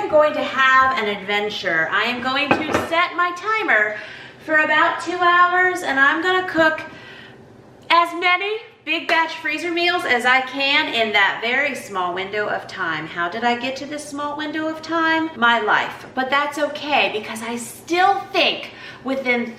am going to have an adventure. I am going to set my timer for about 2 hours, and I'm gonna cook as many big batch freezer meals as I can in that very small window of time. How did I get to this small window of time? My life. But that's okay, because I still think within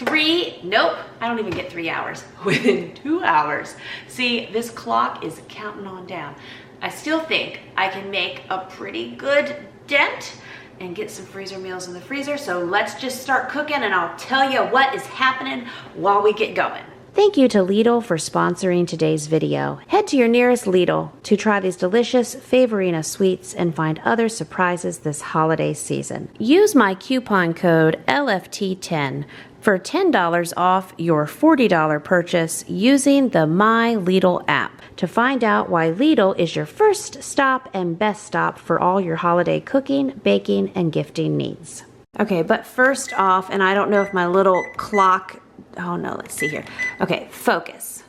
nope, I don't even get 3 hours. Within 2 hours. See, this clock is counting on down. I still think I can make a pretty good dent and get some freezer meals in the freezer. So let's just start cooking, and I'll tell you what is happening while we get going. Thank you to Lidl for sponsoring today's video. Head to your nearest Lidl to try these delicious Favorina sweets and find other surprises this holiday season. Use my coupon code LFT10 for $10 off your $40 purchase using the My Lidl app to find out why Lidl is your first stop and best stop for all your holiday cooking, baking, and gifting needs. Okay, but first off, and I don't know if my little clock, oh no, let's see here. Okay, focus.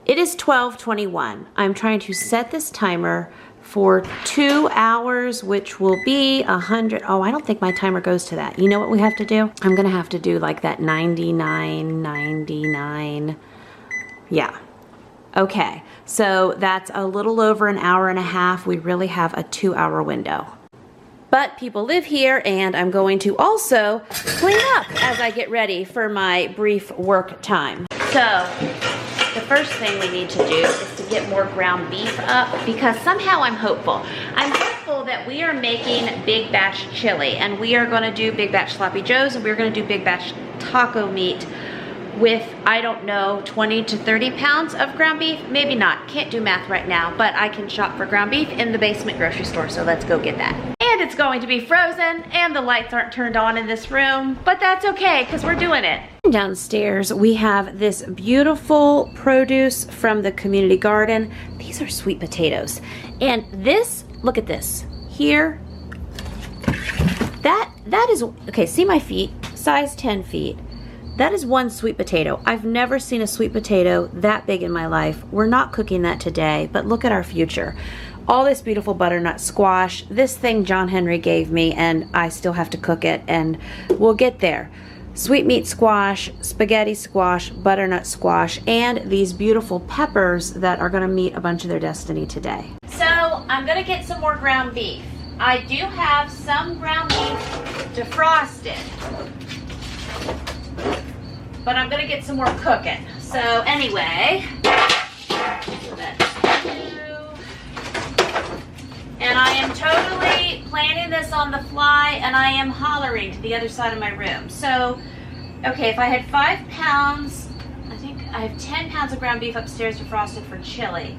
It is 12:21. I'm trying to set this timer for 2 hours, which will be 100. Oh, I don't think my timer goes to that. You know what we have to do? I'm gonna have to do like that 99. Yeah. Okay, so that's a little over an hour and a half. We really have a 2 hour window. But people live here, and I'm going to also clean up as I get ready for my brief work time. So the first thing we need to do is to get more ground beef up, because somehow I'm hopeful. I'm hopeful that we are making big batch chili, and we are gonna do big batch sloppy joes, and we're gonna do big batch taco meat with, I don't know, 20 to 30 pounds of ground beef. Maybe not, can't do math right now, but I can shop for ground beef in the basement grocery store, so let's go get that. And it's going to be frozen, and the lights aren't turned on in this room, but that's okay, because we're doing it. Downstairs, we have this beautiful produce from the community garden. These are sweet potatoes. And this, look at this, here, that is, okay, see my feet, size 10 feet. That is one sweet potato. I've never seen a sweet potato that big in my life. We're not cooking that today, but look at our future. All this beautiful butternut squash. This thing John Henry gave me, and I still have to cook it, and we'll get there. Sweet meat squash, spaghetti squash, butternut squash, and these beautiful peppers that are gonna meet a bunch of their destiny today. So I'm gonna get some more ground beef. I do have some ground beef defrosted, but I'm gonna get some more cooking. So anyway, and I am totally planning this on the fly, and I am hollering to the other side of my room. So, okay, if I had 5 pounds, I think I have 10 pounds of ground beef upstairs defrosted for chili.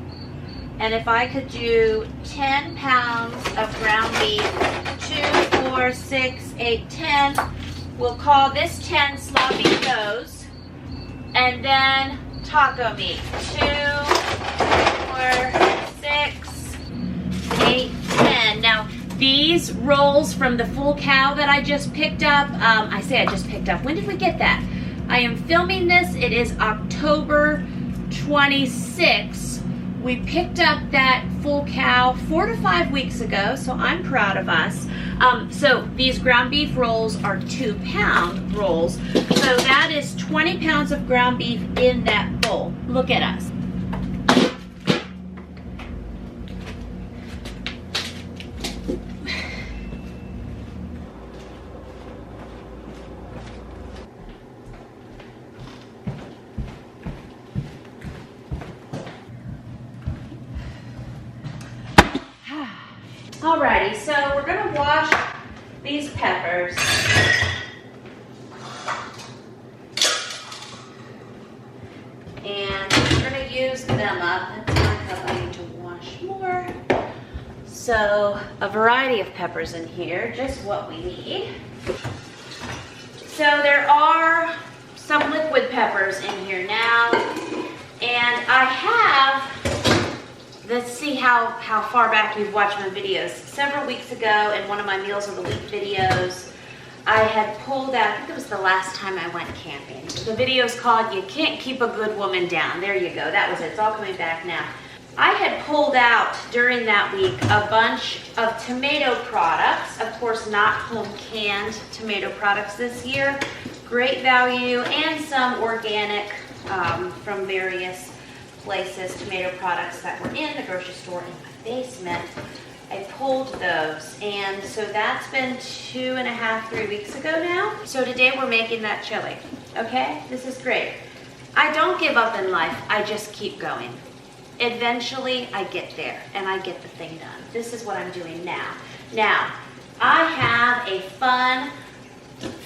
And if I could do 10 pounds of ground beef, 2, 4, 6, 8, 10, we'll call this 10 sloppy joes, and then taco meat, 2, 4, 6, 8, 10. Now, these rolls from the Full Cow that I just picked up, I say I just picked up. When did we get that? I am filming this. It is October 26th. We picked up that Full Cow 4 to 5 weeks ago, so I'm proud of us. So these ground beef rolls are 2-pound rolls. So that is 20 pounds of ground beef in that bowl. Look at us. Alrighty, so we're gonna wash these peppers. And we're gonna use them up. That's my cup, I need to wash more. So a variety of peppers in here, just what we need. So there are some liquid peppers in here now. And I have, let's see how far back you've watched my videos. Several weeks ago in one of my Meals of the Week videos, I had pulled out, I think it was the last time I went camping. The video's called You Can't Keep a Good Woman Down. There you go, that was it, it's all coming back now. I had pulled out during that week a bunch of tomato products. Of course, not home canned tomato products this year. Great value, and some organic from various places, tomato products that were in the grocery store in my basement. I pulled those, and so that's been 2.5, 3 weeks ago now. So today we're making that chili, okay? This is great. I don't give up in life, I just keep going. Eventually I get there and I get the thing done. This is what I'm doing now. Now, I have a fun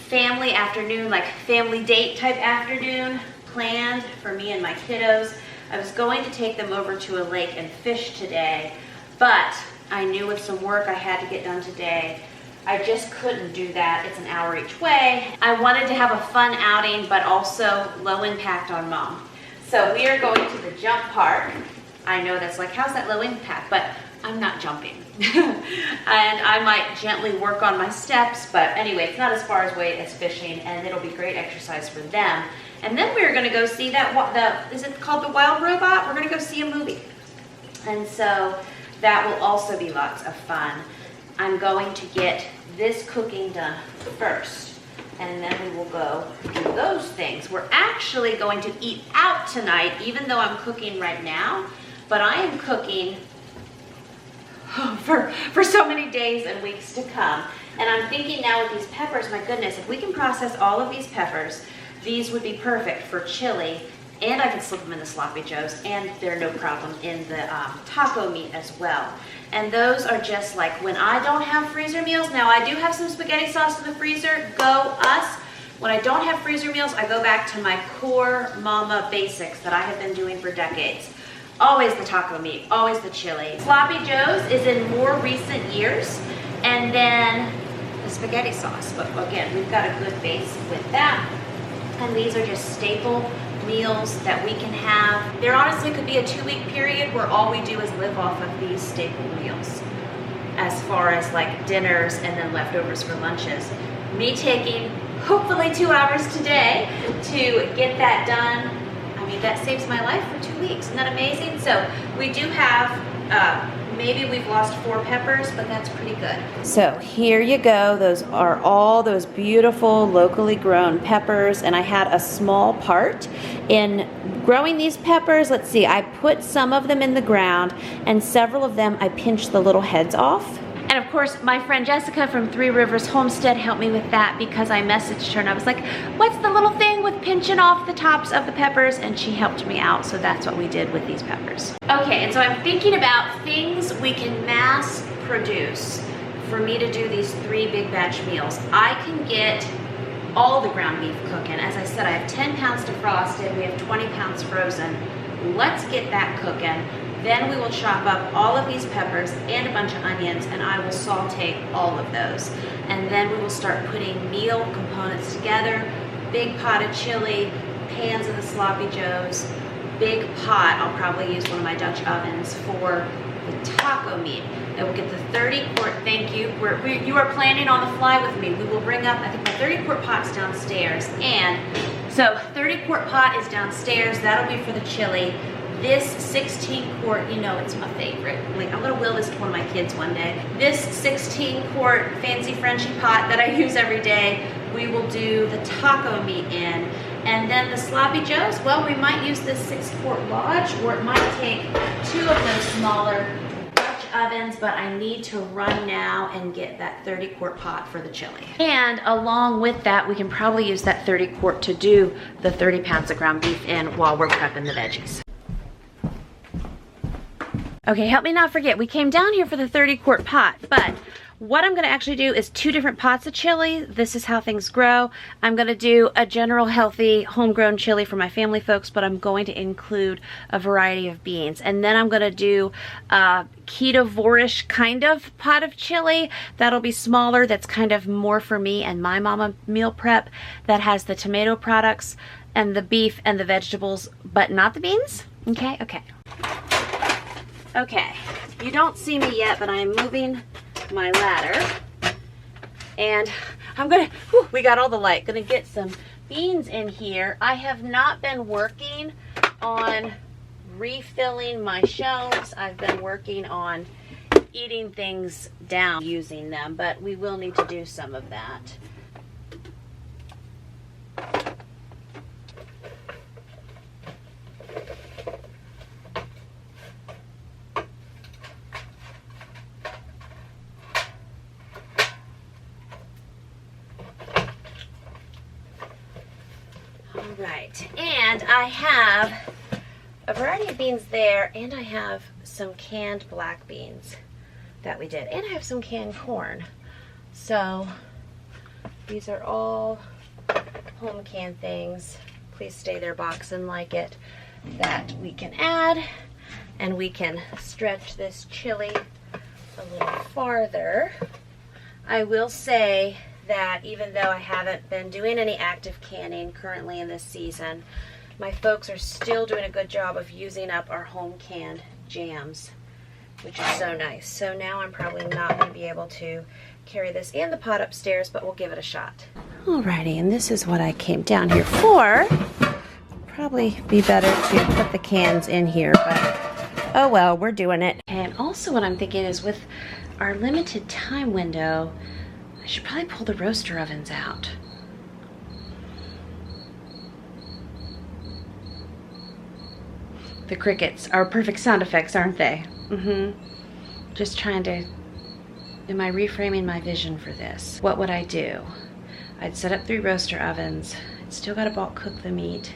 family afternoon, like family date type afternoon planned for me and my kiddos. I was going to take them over to a lake and fish today, but I knew with some work I had to get done today, I just couldn't do that. It's an hour each way. I wanted to have a fun outing, but also low impact on mom. So we are going to the jump park. I know that's like, how's that low impact? But I'm not jumping. And I might gently work on my steps, but anyway, it's not as far away as fishing, and it'll be great exercise for them. And then we're gonna go see that, is it called The Wild Robot? We're gonna go see a movie. And so that will also be lots of fun. I'm going to get this cooking done first, and then we will go do those things. We're actually going to eat out tonight, even though I'm cooking right now, but I am cooking for so many days and weeks to come. And I'm thinking now with these peppers, my goodness, if we can process all of these peppers, these would be perfect for chili, and I can slip them in the sloppy joes, and they're no problem in the taco meat as well. And those are just like when I don't have freezer meals. Now I do have some spaghetti sauce in the freezer, go us. When I don't have freezer meals, I go back to my core mama basics that I have been doing for decades. Always the taco meat, always the chili. Sloppy joes is in more recent years, and then the spaghetti sauce. But again, we've got a good base with that. And these are just staple meals that we can have. There honestly could be a 2-week period where all we do is live off of these staple meals, as far as like dinners and then leftovers for lunches. Me taking hopefully 2 hours today to get that done, I mean, that saves my life for 2 weeks. Isn't that amazing? So we do have, maybe we've lost 4 peppers, but that's pretty good. So here you go. Those are all those beautiful locally grown peppers, and I had a small part in growing these peppers. Let's see, I put some of them in the ground, and several of them I pinched the little heads off. And of course, my friend Jessica from Three Rivers Homestead helped me with that, because I messaged her and I was like, what's the little thing with pinching off the tops of the peppers? And she helped me out, so that's what we did with these peppers. Okay, and so I'm thinking about things we can mass produce for me to do these 3 big batch meals. I can get all the ground beef cooking. As I said, I have 10 pounds defrosted, we have 20 pounds frozen. Let's get that cooking. Then we will chop up all of these peppers and a bunch of onions, and I will saute all of those. And then we will start putting meal components together. Big pot of chili, pans of the sloppy joes, big pot. I'll probably use one of my Dutch ovens for the taco meat. Then we'll get the 30-quart, thank you. You are planning on the fly with me. We will bring up, I think my 30-quart pot's downstairs. And so 30-quart pot is downstairs. That'll be for the chili. This 16-quart, you know it's my favorite. Like, I'm gonna will this to one of my kids one day. This 16-quart fancy Frenchy pot that I use every day, we will do the taco meat in. And then the sloppy joes, well, we might use this 6-quart Lodge, or it might take 2 of those smaller Dutch ovens, but I need to run now and get that 30-quart pot for the chili. And along with that, we can probably use that 30-quart to do the 30 pounds of ground beef in while we're prepping the veggies. Okay, help me not forget, we came down here for the 30-quart pot, but what I'm gonna actually do is 2 different pots of chili. This is how things grow. I'm gonna do a general healthy homegrown chili for my family folks, but I'm going to include a variety of beans. And then I'm gonna do a ketovorish kind of pot of chili. That'll be smaller, that's kind of more for me and my mama meal prep, that has the tomato products and the beef and the vegetables, but not the beans. Okay, okay. Okay, you don't see me yet, but I'm moving my ladder, and I'm gonna, whew, we got all the light, gonna get some beans in here. I have not been working on refilling my shelves. I've been working on eating things down using them, but we will need to do some of that. All right, and I have a variety of beans there, and I have some canned black beans that we did, and I have some canned corn. So these are all home canned things. Please stay there, box and like it, that we can add, and we can stretch this chili a little farther. I will say that even though I haven't been doing any active canning currently in this season, my folks are still doing a good job of using up our home canned jams, which is so nice. So now I'm probably not going to be able to carry this in the pot upstairs, but we'll give it a shot. Alrighty, and this is what I came down here for. Probably be better to put the cans in here, but oh well, we're doing it. And also what I'm thinking is with our limited time window, I should probably pull the roaster ovens out. The crickets are perfect sound effects, aren't they? Just trying to, am I reframing my vision for this? What would I do? I'd set up 3 roaster ovens. I'd still gotta bulk cook the meat.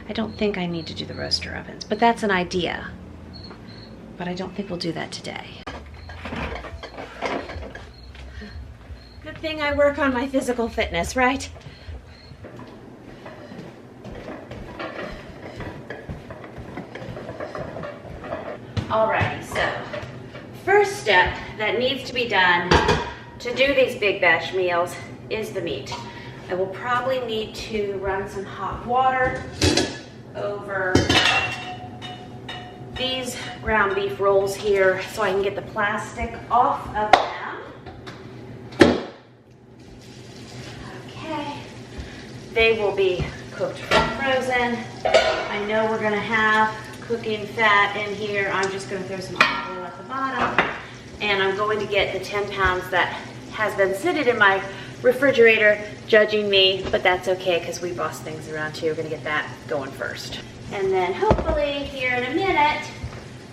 I don't think I need to do the roaster ovens, but that's an idea. But I don't think we'll do that today. Good thing I work on my physical fitness, right? Alrighty, so first step that needs to be done to do these big batch meals is the meat. I will probably need to run some hot water over these ground beef rolls here so I can get the plastic off of them. Okay, they will be cooked from frozen. I know we're gonna have cooking fat in here. I'm just going to throw some olive oil at the bottom, and I'm going to get the 10 pounds that has been sitting in my refrigerator judging me, but that's okay because we boss things around too. We're going to get that going first, and then hopefully here in a minute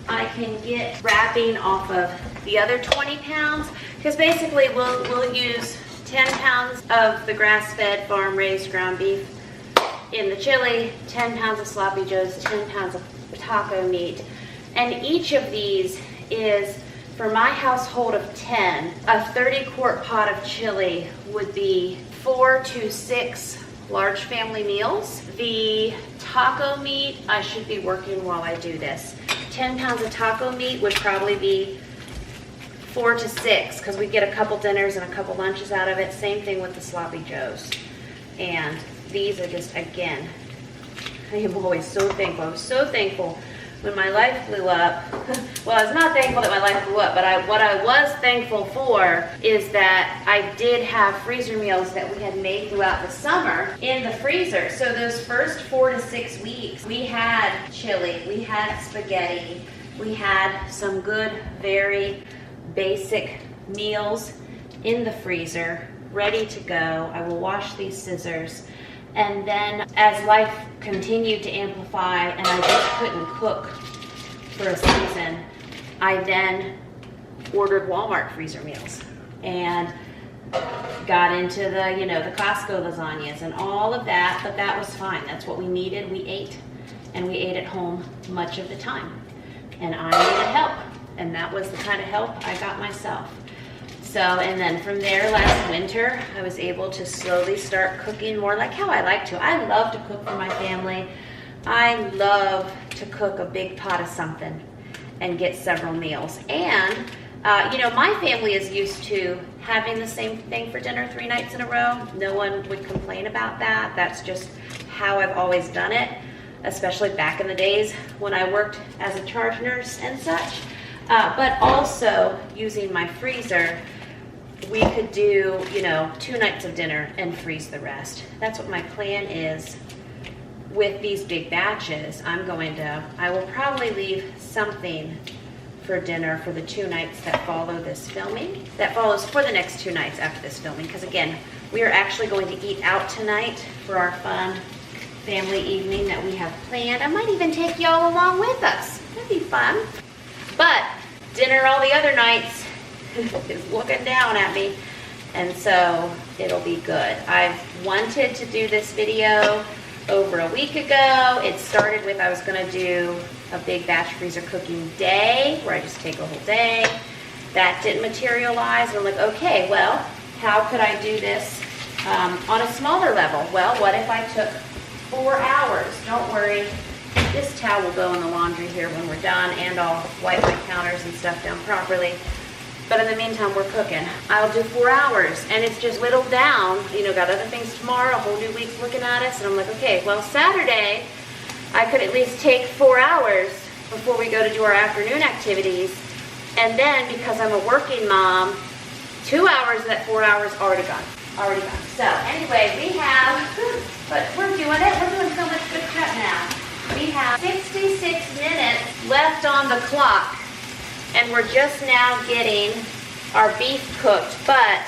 I can get wrapping off of the other 20 pounds because basically we'll use 10 pounds of the grass-fed farm-raised ground beef in the chili, 10 pounds of sloppy joes, 10 pounds of taco meat, and each of these is, for my household of 10, a 30-quart pot of chili would be 4 to 6 large family meals. The taco meat, I should be working while I do this. 10 pounds of taco meat would probably be 4 to 6 because we get a couple dinners and a couple lunches out of it. Same thing with the sloppy joes. And these are just, again, I am always so thankful. I was so thankful when my life blew up. Well, I was not thankful that my life blew up, but what I was thankful for is that I did have freezer meals that we had made throughout the summer in the freezer. So those first 4 to 6 weeks, we had chili, we had spaghetti, we had some good, very basic meals in the freezer, ready to go. I will wash these scissors. And then as life continued to amplify and I just couldn't cook for a season, I then ordered Walmart freezer meals and got into the, the Costco lasagnas and all of that, but that was fine. That's what we needed. We ate, and we ate at home much of the time. And I needed help, and that was the kind of help I got myself. So, and then from there last winter, I was able to slowly start cooking more like how I like to. I love to cook for my family. I love to cook a big pot of something and get several meals. And, my family is used to having the same thing for dinner 3 nights in a row. No one would complain about that. That's just how I've always done it, especially back in the days when I worked as a charge nurse and such. But also using my freezer, we could do, 2 nights of dinner and freeze the rest. That's what my plan is with these big batches, I will probably leave something for dinner for the 2 nights that follow this filming. That follows for the next 2 nights after this filming, because again, we are actually going to eat out tonight for our fun family evening that we have planned. I might even take y'all along with us. That'd be fun. But dinner all the other nights is looking down at me, and so it'll be good. I've wanted to do this video over a week ago. It started with I was gonna do a big batch freezer cooking day where I just take a whole day. That didn't materialize, and I'm like, okay, well, how could I do this on a smaller level? Well, what if I took 4 hours? Don't worry, this towel will go in the laundry here when we're done, and I'll wipe my counters and stuff down properly. But in the meantime, we're cooking. I'll do 4 hours, and it's just whittled down. You know, got other things tomorrow, a whole new week's looking at us, and I'm like, okay, well, Saturday, I could at least take 4 hours before we go to do our afternoon activities. And then, because I'm a working mom, 2 hours of that 4 hours already gone. So, anyway, we have, but we're doing it. We're doing so much good prep now. We have 66 minutes left on the clock. And we're just now getting our beef cooked, but,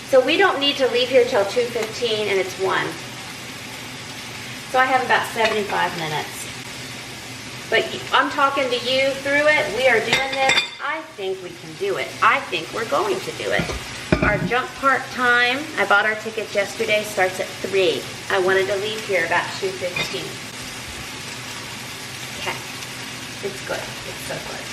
so we don't need to leave here till 2:15 and it's 1. So I have about 75 minutes. But I'm talking to you through it. We are doing this. I think we can do it. I think we're going to do it. Our jump park time, I bought our tickets yesterday, starts at 3. I wanted to leave here about 2:15. Okay, it's good, it's so good.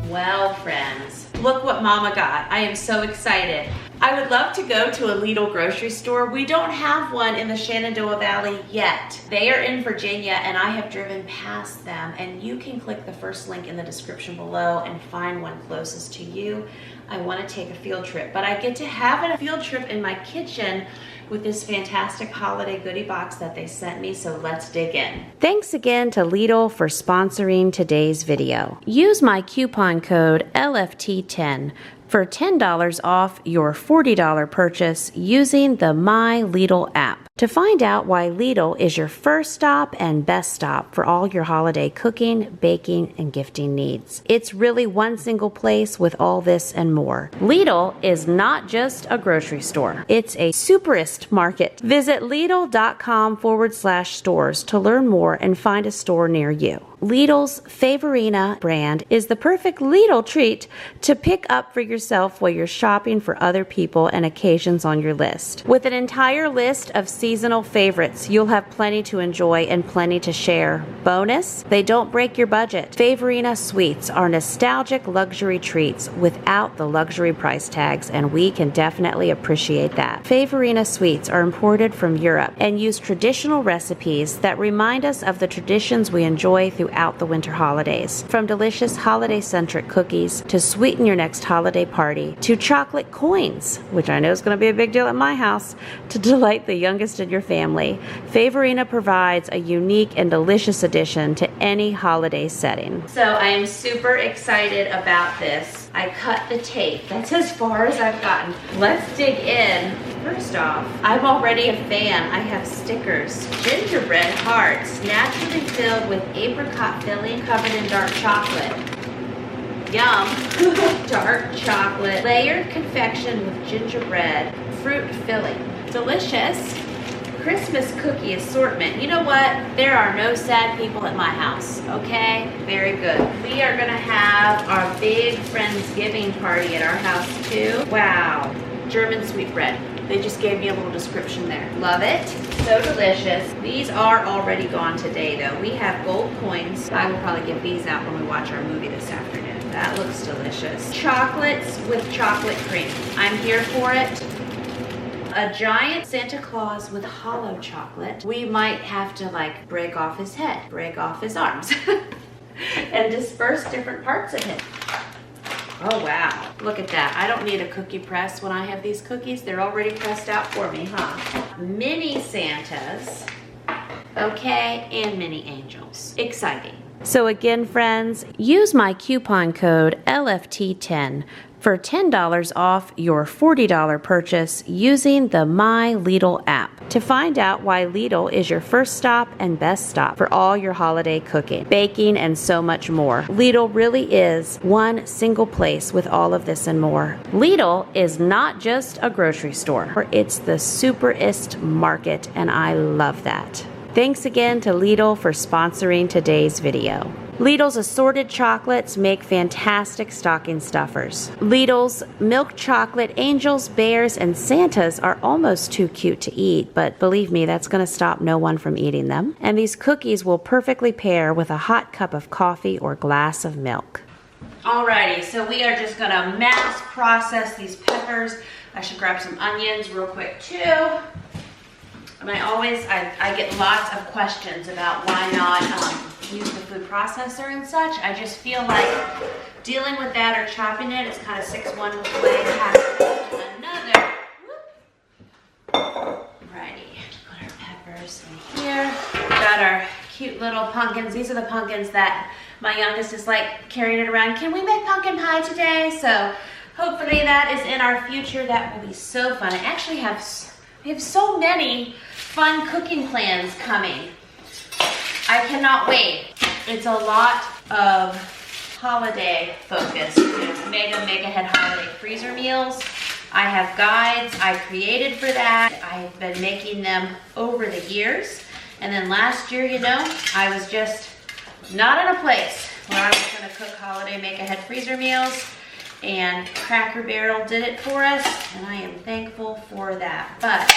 Well, friends, look what Mama got. I am so excited. I would love to go to a Lidl grocery store. We don't have one in the Shenandoah Valley yet. They are in Virginia, and I have driven past them, and you can click the first link in the description below and find one closest to you. I want to take a field trip, but I get to have a field trip in my kitchen with this fantastic holiday goodie box that they sent me, so let's dig in. Thanks again to Lidl for sponsoring today's video. Use my coupon code LFT10 for $10 off your $40 purchase using the My Lidl app. To find out why Lidl is your first stop and best stop for all your holiday cooking, baking, and gifting needs. It's really one single place with all this and more. Lidl is not just a grocery store. It's a superist market. Visit Lidl.com/stores to learn more and find a store near you. Lidl's Favorina brand is the perfect Lidl treat to pick up for yourself while you're shopping for other people and occasions on your list. With an entire list of seasonal favorites, you'll have plenty to enjoy and plenty to share. Bonus, they don't break your budget. Favorina sweets are nostalgic luxury treats without the luxury price tags, and we can definitely appreciate that. Favorina sweets are imported from Europe and use traditional recipes that remind us of the traditions we enjoy throughout the winter holidays. From delicious holiday-centric cookies to sweeten your next holiday party, to chocolate coins, which I know is going to be a big deal at my house, to delight the youngest in your family. Favorina provides a unique and delicious addition to any holiday setting. So I am super excited about this. I cut the tape. That's as far as I've gotten. Let's dig in. First off, I'm already a fan. I have stickers. Gingerbread hearts, naturally filled with apricot filling, covered in dark chocolate. Yum. Dark chocolate. Layered confection with gingerbread fruit filling. So delicious Christmas cookie assortment. You know what? There are no sad people at my house, okay? Very good. We are gonna have our big Friendsgiving party at our house too. Wow, German sweetbread. They just gave me a little description there. Love it. So delicious. These are already gone today though. We have gold coins. I will probably give these out when we watch our movie this afternoon. That looks delicious. Chocolates with chocolate cream. I'm here for it. A giant Santa Claus with hollow chocolate. We might have to like break off his head, break off his arms, and disperse different parts of him. Oh wow, look at that. I don't need a cookie press when I have these cookies. They're already pressed out for me, huh? Mini Santas, okay, and mini angels. Exciting. So again, friends, use my coupon code LFT10 for $10 off your $40 purchase using the My Lidl app to find out why Lidl is your first stop and best stop for all your holiday cooking, baking, and so much more. Lidl really is one single place with all of this and more. Lidl is not just a grocery store, it's the superest market, and I love that. Thanks again to Lidl for sponsoring today's video. Lidl's assorted chocolates make fantastic stocking stuffers. Lidl's milk chocolate angels, bears, and Santas are almost too cute to eat, but believe me, that's going to stop no one from eating them. And these cookies will perfectly pair with a hot cup of coffee or glass of milk. Alrighty, so we are just going to mass process these peppers. I should grab some onions real quick too. And I get lots of questions about why not use the food processor and such. I just feel like dealing with that or chopping it is kind of 6-1 way past another. Righty, put our peppers in here. Got our cute little pumpkins. These are the pumpkins that my youngest is like carrying it around. Can we make pumpkin pie today? So hopefully that is in our future. That will be so fun. I actually we have so many fun cooking plans coming. I cannot wait. It's a lot of holiday focus. Mega Head holiday freezer meals. I have guides I created for that. I've been making them over the years. And then last year, you know, I was just not in a place where I was gonna cook holiday Make Ahead freezer meals. And Cracker Barrel did it for us, and I am thankful for that. But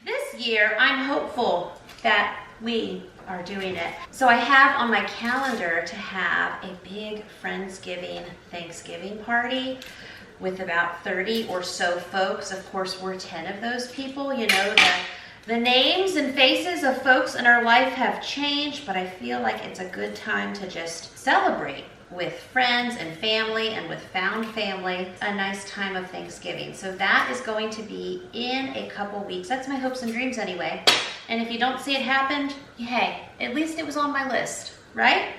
this year, I'm hopeful that we are doing it. So I have on my calendar to have a big Friendsgiving Thanksgiving party with about 30 or so folks. Of course, we're 10 of those people. You know, the names and faces of folks in our life have changed, but I feel like it's a good time to just celebrate with friends and family and with found family, a nice time of Thanksgiving. So that is going to be in a couple weeks. That's my hopes and dreams anyway. And if you don't see it happen, hey, at least it was on my list, right?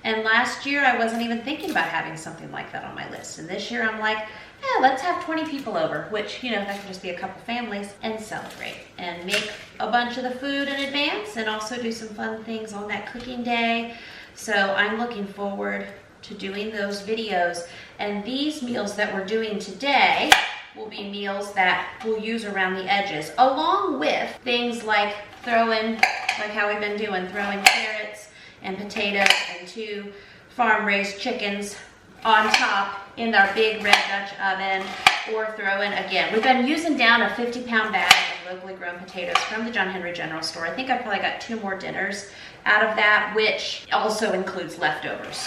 And last year I wasn't even thinking about having something like that on my list. And this year I'm like, yeah, let's have 20 people over, which, you know, that can just be a couple families, and celebrate and make a bunch of the food in advance and also do some fun things on that cooking day. So I'm looking forward to doing those videos. And these meals that we're doing today will be meals that we'll use around the edges, along with things like throwing, like how we've been doing, throwing carrots and potatoes and 2 farm-raised chickens on top in our big red Dutch oven, or throwing, again, we've been using down a 50-pound bag of locally grown potatoes from the John Henry General Store. I think I probably got 2 more dinners out of that, which also includes leftovers.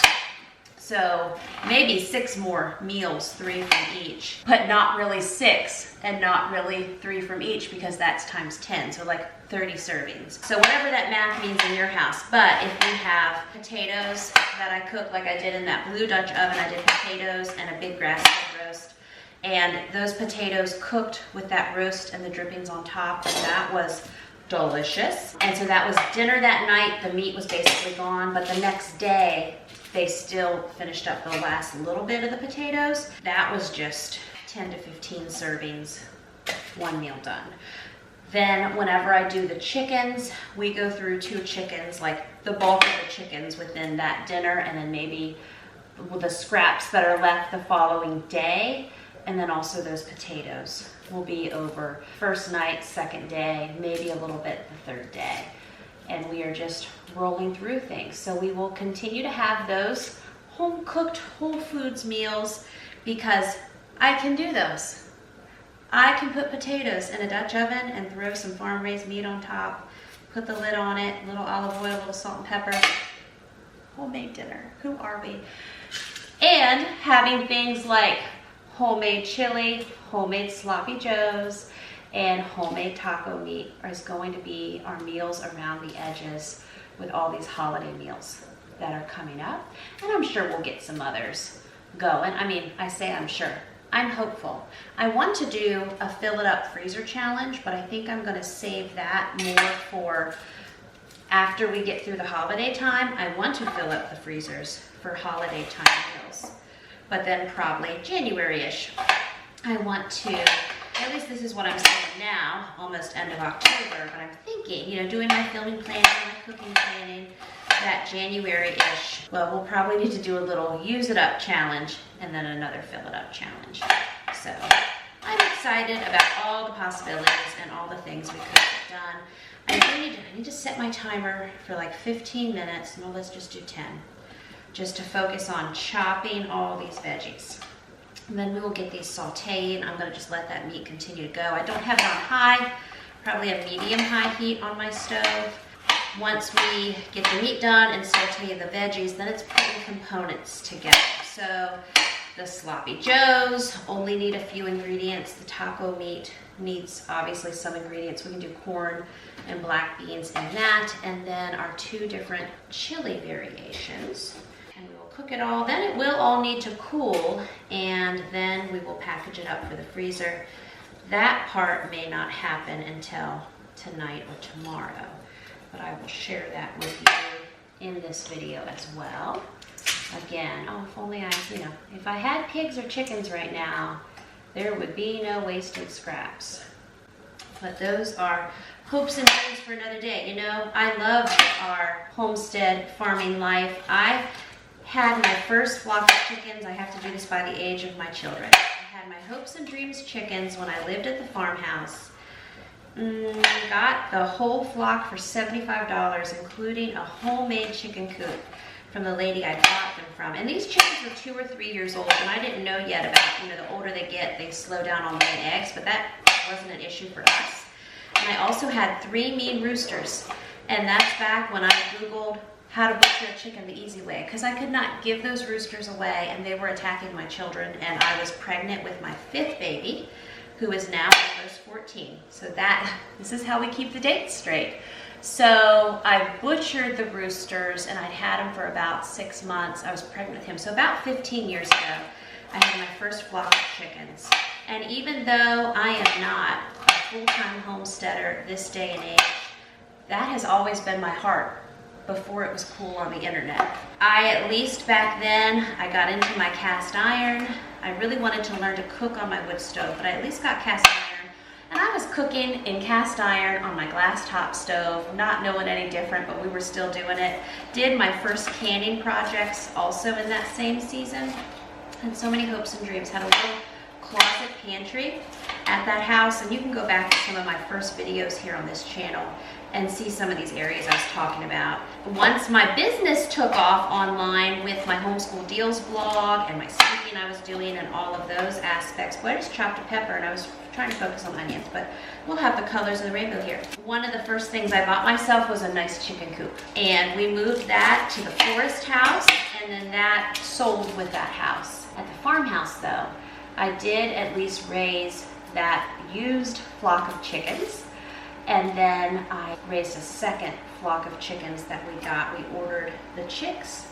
So maybe 6 more meals, 3 from each, but not really 6 and not really 3 from each, because that's times 10, so like 30 servings. So whatever that math means in your house. But if we have potatoes that I cook like I did in that blue Dutch oven, I did potatoes and a big grass-fed roast, and those potatoes cooked with that roast and the drippings on top, and that was delicious. And so that was dinner that night. The meat was basically gone, but the next day they still finished up the last little bit of the potatoes. That was just 10 to 15 servings, 1 meal done. Then whenever I do the chickens, we go through 2 chickens, like the bulk of the chickens within that dinner, and then maybe the scraps that are left the following day, and then also those potatoes will be over first night, second day, maybe a little bit the third day. And we are just rolling through things. So we will continue to have those home cooked Whole Foods meals because I can do those. I can put potatoes in a Dutch oven and throw some farm-raised meat on top, put the lid on it, little olive oil, little salt and pepper. Homemade dinner. Who are we? And having things like homemade chili, homemade sloppy joes, and homemade taco meat is going to be our meals around the edges with all these holiday meals that are coming up. And I'm sure we'll get some others going. I mean, I say I'm sure. I'm hopeful. I want to do a fill it up freezer challenge, but I think I'm going to save that more for after we get through the holiday time. I want to fill up the freezers for holiday time meals, but then probably January-ish. I want to, at least this is what I'm saying now, almost end of October, but I'm thinking, you know, doing my filming planning, my cooking planning, that January-ish, well, we'll probably need to do a little use it up challenge and then another fill it up challenge. So I'm excited about all the possibilities and all the things we could have done. I need to set my timer for like 15 minutes. No, let's just do 10. Just to focus on chopping all these veggies. And then we will get these sauteing. I'm gonna just let that meat continue to go. I don't have it on high, probably a medium-high heat on my stove. Once we get the meat done and saute the veggies, then it's putting components together. So the sloppy joes only need a few ingredients. The taco meat needs obviously some ingredients. We can do corn and black beans in that. And then our 2 different chili variations. And we will cook it all. Then it will all need to cool, and then we will package it up for the freezer. That part may not happen until tonight or tomorrow, but I will share that with you in this video as well. Again, oh, if only if I had pigs or chickens right now, there would be no wasted scraps. But those are hopes and dreams for another day. You know, I love our homestead farming life. I had my first flock of chickens. I have to do this by the age of my children. I had my hopes and dreams chickens when I lived at the farmhouse. Got the whole flock for $75, including a homemade chicken coop from the lady I bought them from. And these chickens were 2 or 3 years old, and I didn't know yet about, you know, the older they get, they slow down on laying eggs, but that wasn't an issue for us. And I also had 3 mean roosters, and that's back when I Googled how to butcher a chicken the easy way, because I could not give those roosters away, and they were attacking my children, and I was pregnant with my 5th baby, who is now almost 14. So this is how we keep the dates straight. So I butchered the roosters, and I'd had him for about 6 months. I was pregnant with him. So about 15 years ago, I had my first flock of chickens. And even though I am not a full-time homesteader this day and age, that has always been my heart before it was cool on the internet. At least back then, I got into my cast iron. I really wanted to learn to cook on my wood stove, but I at least got cast iron. And I was cooking in cast iron on my glass top stove, not knowing any different, but we were still doing it. Did my first canning projects also in that same season. And so many hopes and dreams. Had a little closet pantry at that house, and you can go back to some of my first videos here on this channel and see some of these areas I was talking about. Once my business took off online with my homeschool deals blog and my speaking I was doing and all of those aspects, well, I just chopped a pepper and I was trying to focus on onions, but we'll have the colors of the rainbow here. One of the first things I bought myself was a nice chicken coop, and we moved that to the Forest house, and then that sold with that house. At the farmhouse though, I did at least raise that used flock of chickens, and then I raised a second flock of chickens that we got. We ordered the chicks,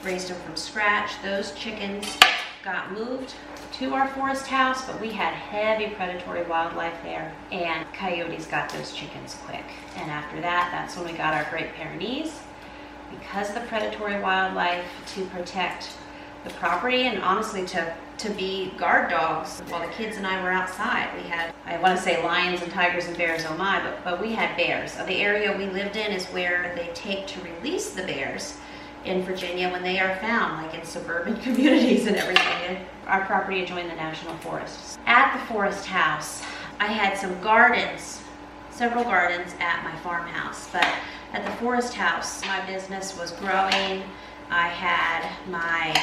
raised them from scratch. Those chickens got moved to our Forest house, but we had heavy predatory wildlife there, and coyotes got those chickens quick. And after that, that's when we got our Great Pyrenees, because of the predatory wildlife, to protect the property and honestly to be guard dogs while the kids and I were outside. We had, I want to say lions and tigers and bears, oh my, but we had bears. The area we lived in is where they take to release the bears in Virginia when they are found, like in suburban communities and everything. And our property adjoined the National Forest. At the Forest house, I had some gardens, several gardens at my farmhouse, but at the Forest House, my business was growing. I had my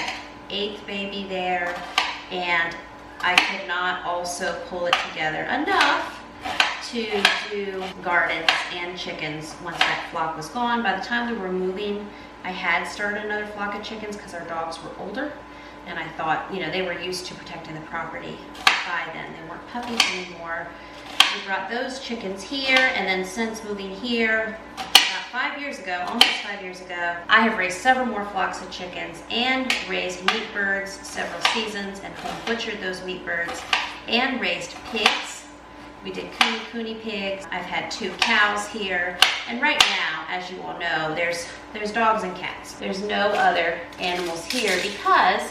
8th baby there, and I could not also pull it together enough to do gardens and chickens once that flock was gone. By the time we were moving, I had started another flock of chickens because our dogs were older, and I thought, you know, they were used to protecting the property by then. They weren't puppies anymore. We brought those chickens here, and then since moving here, about 5 years ago, almost 5 years ago, I have raised several more flocks of chickens and raised meat birds several seasons and home butchered those meat birds and raised pigs. We did cooney pigs. I've had 2 cows here. And right now, as you all know, there's dogs and cats. There's no other animals here because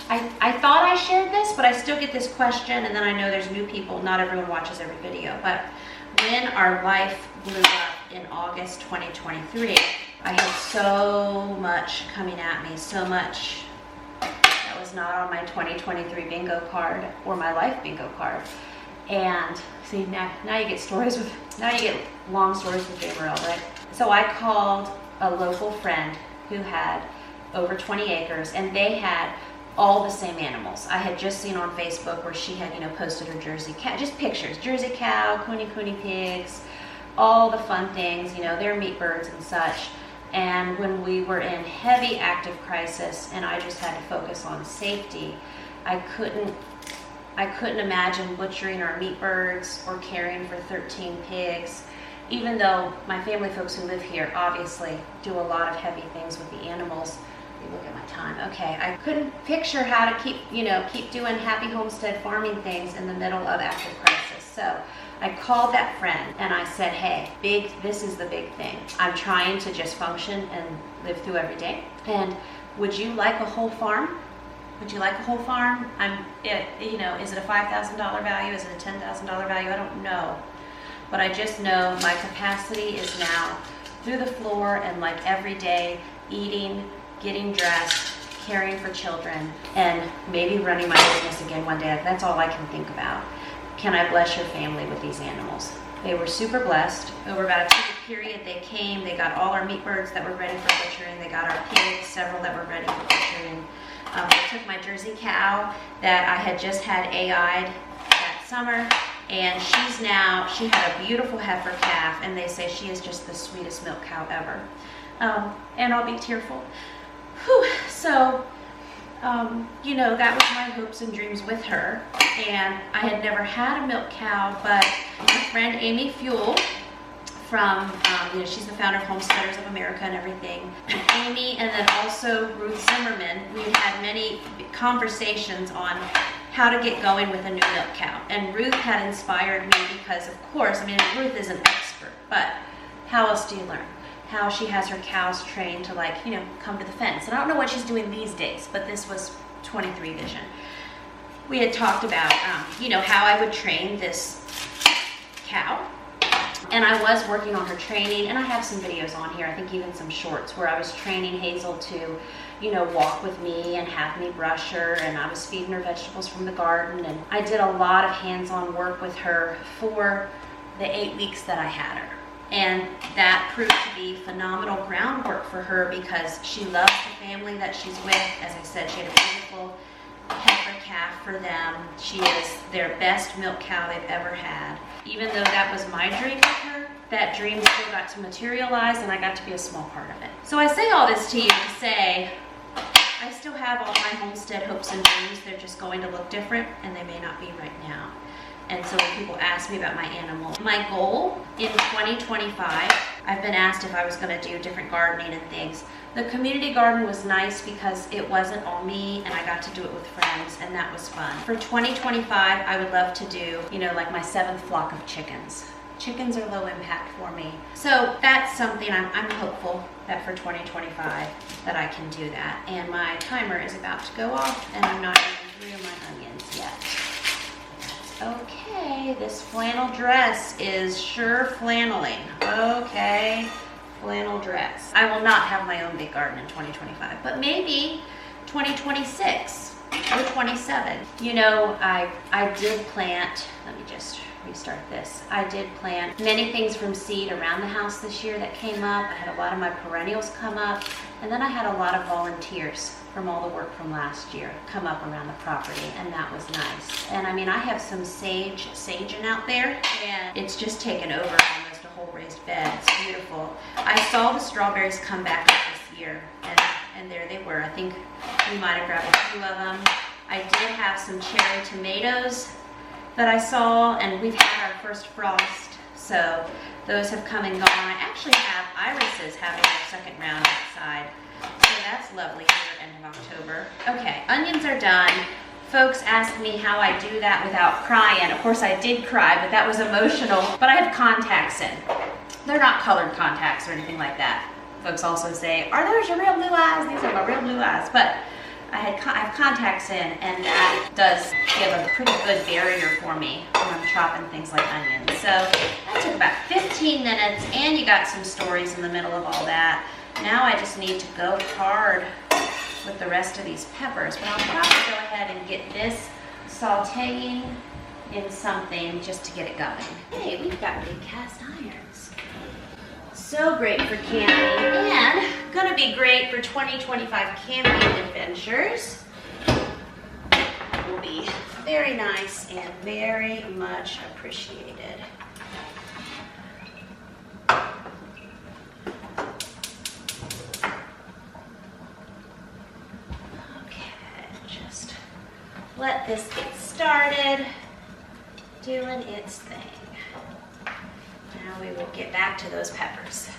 I thought I shared this, but I still get this question, and then I know there's new people. Not everyone watches every video, but when our life blew up in August 2023, I had so much coming at me, so much that was not on my 2023 bingo card or my life bingo card. And see, now you get long stories with Jay Morrell, right? So I called a local friend who had over 20 acres, and they had all the same animals. I had just seen on Facebook where she had, you know, posted her Jersey cow, just pictures, Jersey cow, cooney pigs, all the fun things, you know, their meat birds and such. And when we were in heavy active crisis and I just had to focus on safety, I couldn't imagine butchering our meat birds or caring for 13 pigs, even though my family folks who live here obviously do a lot of heavy things with the animals. You look at my time. Okay, I couldn't picture how to keep doing happy homestead farming things in the middle of active crisis. So I called that friend and I said, hey, this is the big thing. I'm trying to just function and live through every day. And would you like a whole farm? Would you like a whole farm? Is it a $5,000 value? Is it a $10,000 value? I don't know. But I just know my capacity is now through the floor and like every day, eating, getting dressed, caring for children, and maybe running my business again one day. That's all I can think about. Can I bless your family with these animals? They were super blessed. Over about a 2-week period, they came, they got all our meat birds that were ready for butchering, they got our pigs, several that were ready for butchering. I took my Jersey cow that I had just had AI'd that summer, and she had a beautiful heifer calf, and they say she is just the sweetest milk cow ever. And I'll be tearful. Whew. So, that was my hopes and dreams with her. And I had never had a milk cow, but my friend Amy Fuel from, she's the founder of Homesteaders of America and everything. And Amy, and then also Ruth Zimmerman, we had many conversations on how to get going with a new milk cow. And Ruth had inspired me because, of course, Ruth is an expert, but how else do you learn? How she has her cows trained to come to the fence. And I don't know what she's doing these days, but this was 23 vision. We had talked about, how I would train this cow. And I was working on her training, and I have some videos on here, I think even some shorts, where I was training Hazel to, walk with me and have me brush her, and I was feeding her vegetables from the garden. And I did a lot of hands-on work with her for the 8 weeks that I had her. And that proved to be phenomenal groundwork for her because she loves the family that she's with. As I said, she had a beautiful heifer calf for them. She is their best milk cow they've ever had. Even though that was my dream with her, that dream still got to materialize, and I got to be a small part of it. So I say all this to you to say, I still have all my homestead hopes and dreams. They're just going to look different, and they may not be right now. And so when people ask me about my animal, my goal in 2025, I've been asked if I was going to do different gardening and things. The community garden was nice because it wasn't all me, and I got to do it with friends, and that was fun. For 2025, I would love to do, my 7th flock of chickens. Chickens are low impact for me. So that's something I'm hopeful that for 2025 that I can do that. And my timer is about to go off, and I'm not even through my onions yet. Okay, this flannel dress is sure flanneling. Okay, flannel dress. I will not have my own big garden in 2025, but maybe 2026 or 27. I did plant, let me just restart this. I did plant many things from seed around the house this year that came up. I had a lot of my perennials come up, and then I had a lot of volunteers from all the work from last year come up around the property, and that was nice. And I mean, I have some saging out there, and it's just taken over almost a whole raised bed. It's beautiful. I saw the strawberries come back up this year, and there they were. I think we might have grabbed a few of them. I did have some cherry tomatoes that I saw, and we've had our first frost, so those have come and gone. I actually have irises having their second round outside, so that's lovely here end of October. Okay, onions are done. Folks ask me how I do that without crying. Of course I did cry, but that was emotional. But I have contacts in. They're not colored contacts or anything like that. Folks also say, are those your real blue eyes? These are my real blue eyes. But I have contacts in, and that does give a pretty good barrier for me when I'm chopping things like onions. So that took about 15 minutes, and you got some stories in the middle of all that. Now I just need to go hard with the rest of these peppers, but I'll probably go ahead and get this sauteing in something just to get it going. Hey, we've got big cast irons. So great for camping, and gonna be great for 2025 camping adventures. Will be very nice and very much appreciated. Okay, just let this get started doing its thing. Now we will get back to those peppers.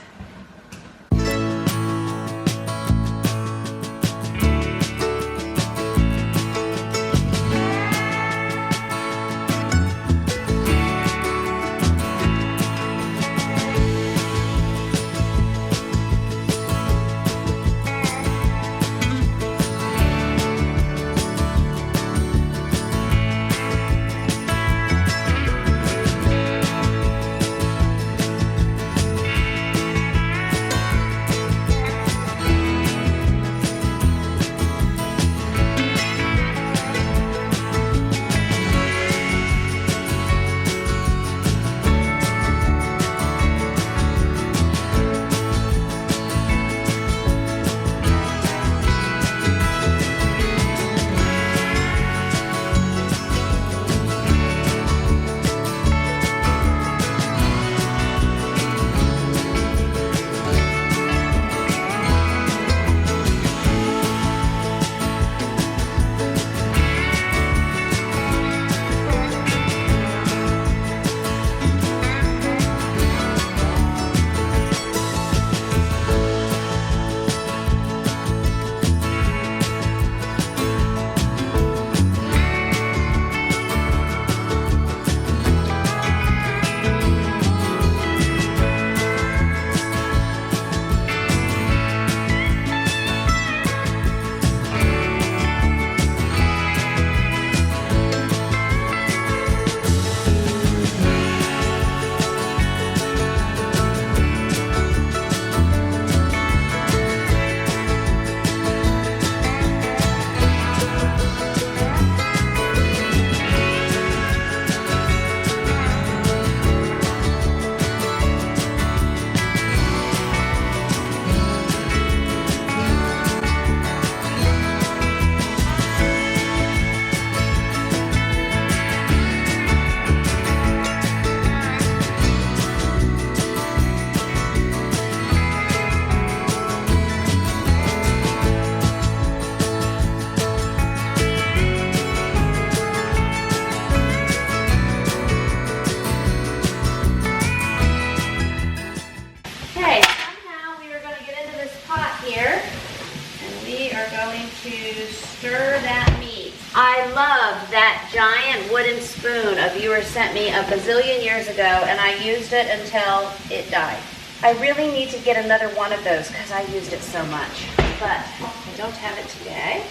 I love that giant wooden spoon a viewer sent me a bazillion years ago, and I used it until it died. I really need to get another one of those because I used it so much, but I don't have it today.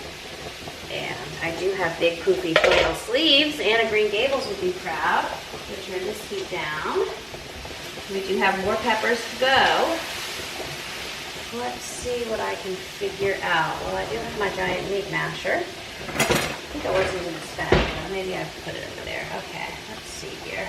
And I do have big poofy flannel sleeves. Anna Green Gables would be proud. We'll turn this heat down. We do have more peppers to go. Let's see what I can figure out. Well, I do have my giant meat masher. I think it wasn't in this bag. Maybe I put it over there. Okay, let's see here.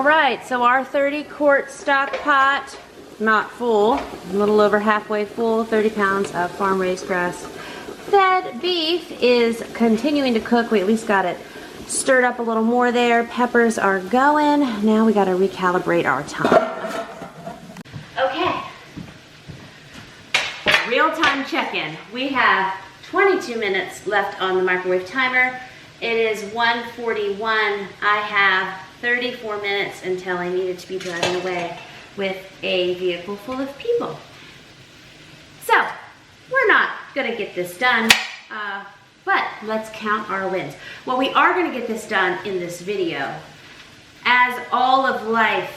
All right, so our 30-quart stock pot, not full, a little over halfway full, 30 pounds of farm-raised grass-fed beef is continuing to cook. We at least got it stirred up a little more there. Peppers are going. Now we got to recalibrate our time. Okay. Real-time check-in. We have 22 minutes left on the microwave timer. It is 1:41. I have 34 minutes until I needed to be driving away with a vehicle full of people. So, we're not gonna get this done, but let's count our wins. Well, we are gonna get this done in this video. As all of life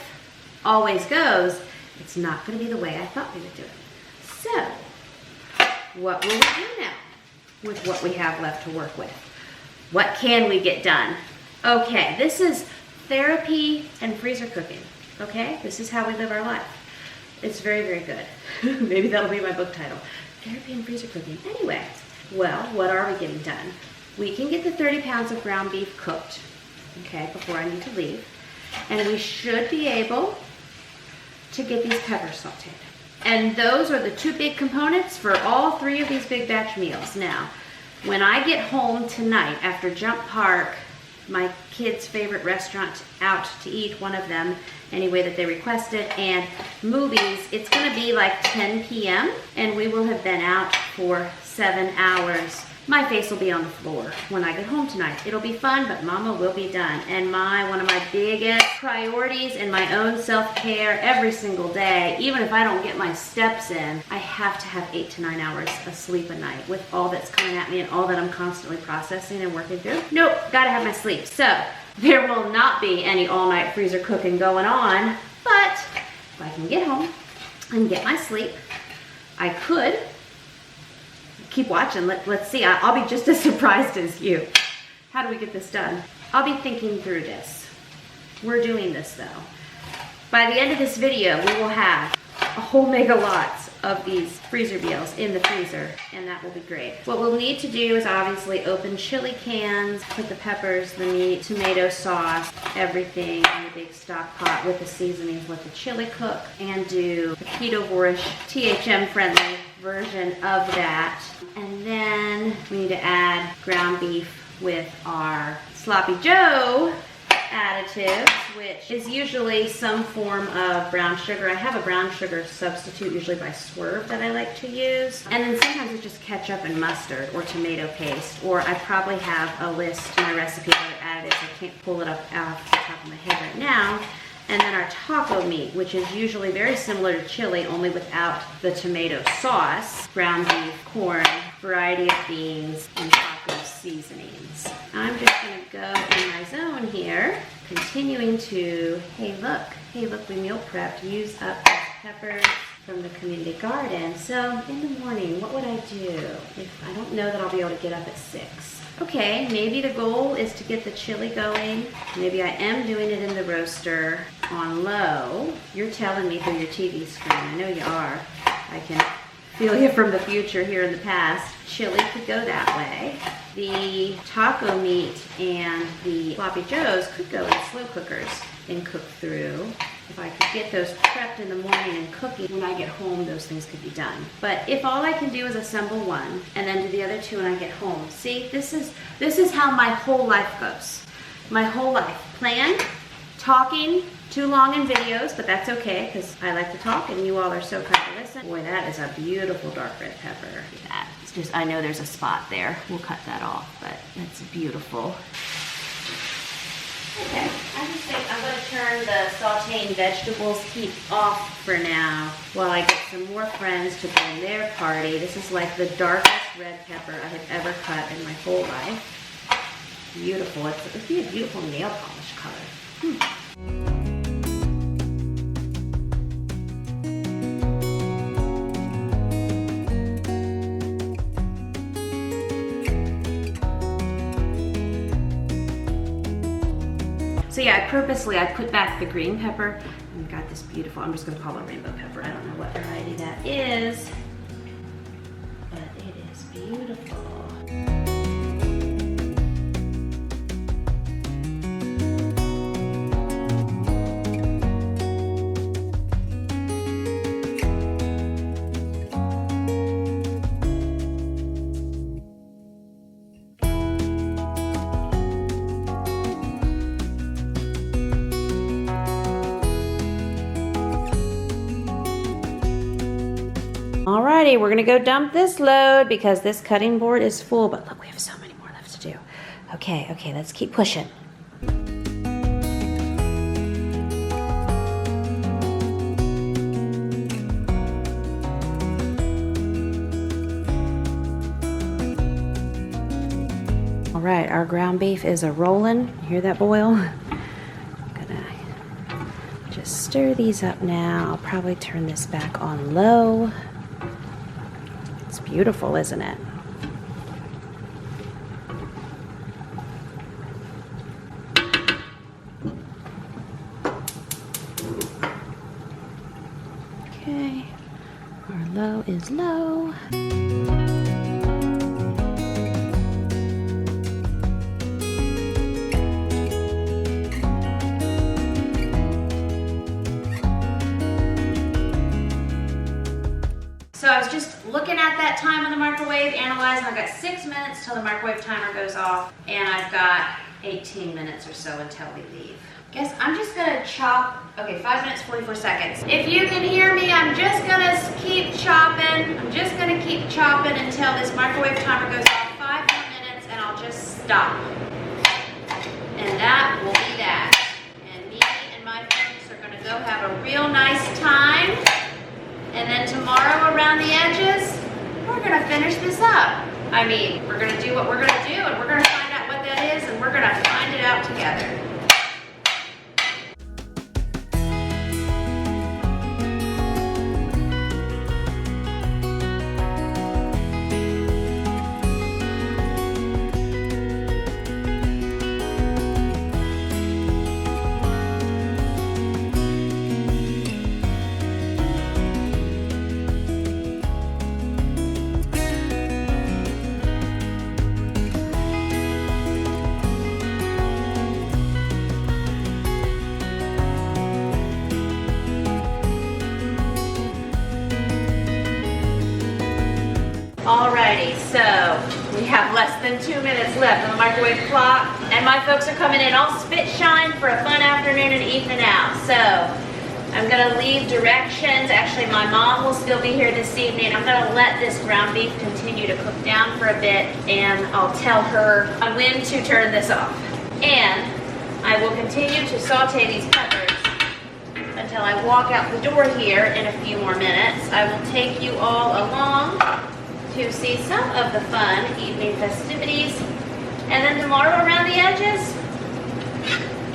always goes, it's not gonna be the way I thought we would do it. So, what will we do now with what we have left to work with? What can we get done? Okay, this is therapy and freezer cooking, okay? This is how we live our life. It's very, very good. Maybe that'll be my book title. Therapy and freezer cooking. Anyway, well, what are we getting done? We can get the 30 pounds of ground beef cooked, okay, before I need to leave. And we should be able to get these peppers sauteed. And those are the two big components for all three of these big batch meals. Now, when I get home tonight after Jump Park, my kids' favorite restaurant out to eat, one of them, any way that they requested, and movies, it's gonna be like 10 p.m. and we will have been out for 7 hours. My face will be on the floor when I get home tonight. It'll be fun, but Mama will be done. And one of my biggest priorities in my own self-care every single day, even if I don't get my steps in, I have to have 8 to 9 hours of sleep a night with all that's coming at me and all that I'm constantly processing and working through. Nope, gotta have my sleep. So there will not be any all-night freezer cooking going on, but if I can get home and get my sleep, I could keep watching. Let's see. I'll be just as surprised as you. How do we get this done? I'll be thinking through this. We're doing this though. By the end of this video, we will have a whole mega lots of these freezer meals in the freezer, and that will be great. What we'll need to do is obviously open chili cans, put the peppers, the meat, tomato sauce, everything in the big stock pot with the seasonings, let the chili cook, and do a ketovorish, THM-friendly version of that. And then we need to add ground beef with our Sloppy Joe additive, which is usually some form of brown sugar. I have a brown sugar substitute, usually by Swerve, that I like to use. And then sometimes it's just ketchup and mustard or tomato paste, or I probably have a list in my recipe of other additives. I can't pull it up off the top of my head right now. And then our taco meat, which is usually very similar to chili, only without the tomato sauce, ground beef, corn, variety of beans, and taco seasonings. I'm just gonna go in my zone here, continuing to, hey look, we meal prepped, use up those peppers from the community garden. So in the morning, what would I do if I don't know that I'll be able to get up at 6? Okay, maybe the goal is to get the chili going. Maybe I am doing it in the roaster on low. You're telling me through your TV screen. I know you are. I can feel you from the future here in the past. Chili could go that way. The taco meat and the Sloppy Joes could go in slow cookers and cook through. If I could get those prepped in the morning and cooking, when I get home, those things could be done. But if all I can do is assemble one and then do the other two when I get home, see, this is how my whole life goes. My whole life. Plan, talking, too long in videos, but that's okay because I like to talk and you all are so kind to listen. Boy, that is a beautiful dark red pepper. Look at that. It's just, I know there's a spot there. We'll cut that off, but that's beautiful. Okay, I just think I'm going to turn the sauteing vegetables heat off for now while I get some more friends to bring their party. This is like the darkest red pepper I have ever cut in my whole life. Beautiful. It'd be a beautiful nail polish color. So yeah, I put back the green pepper and got this beautiful, I'm just gonna call it rainbow pepper. I don't know what variety that is, but it is beautiful. Alrighty, we're gonna go dump this load because this cutting board is full, but look, we have so many more left to do. Okay, let's keep pushing. All right, our ground beef is a-rolling. You hear that boil? I'm gonna just stir these up now. I'll probably turn this back on low. It's beautiful, isn't it? Okay, our low is low. So I was just looking at that time on the microwave, analyzing. I've got 6 minutes till the microwave timer goes off, and I've got 18 minutes or so until we leave. Guess I'm just gonna chop, okay, 5 minutes, 44 seconds. If you can hear me, I'm just gonna keep chopping. I'm just gonna keep chopping until this microwave timer goes off. 5 more minutes, and I'll just stop. And that will be that. And me and my folks are gonna go have a real nice time. And then tomorrow around the edges, we're gonna finish this up. I mean, we're gonna do what we're gonna do, and we're gonna find out what that is, and we're gonna find it out together. Alrighty, so we have less than 2 minutes left on the microwave clock, and my folks are coming in all spit shine for a fun afternoon and evening out. So I'm gonna leave directions. Actually, my mom will still be here this evening. I'm gonna let this ground beef continue to cook down for a bit, and I'll tell her when to turn this off. And I will continue to saute these peppers until I walk out the door here in a few more minutes. I will take you all along to see some of the fun evening festivities. And then tomorrow around the edges,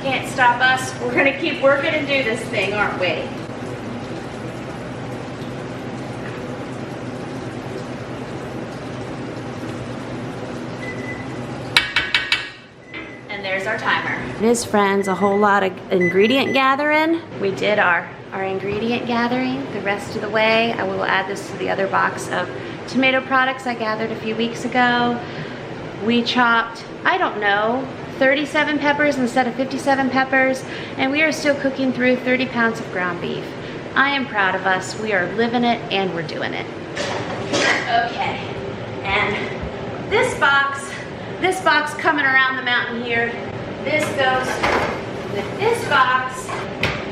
can't stop us. We're gonna keep working and do this thing, aren't we? And there's our timer. It is, friends, a whole lot of ingredient gathering. We did our ingredient gathering the rest of the way. I will add this to the other box of tomato products I gathered a few weeks ago. We chopped, I don't know, 37 peppers instead of 57 peppers, and we are still cooking through 30 pounds of ground beef. I am proud of us. We are living it and we're doing it. Okay, and this box coming around the mountain here, this goes with this box.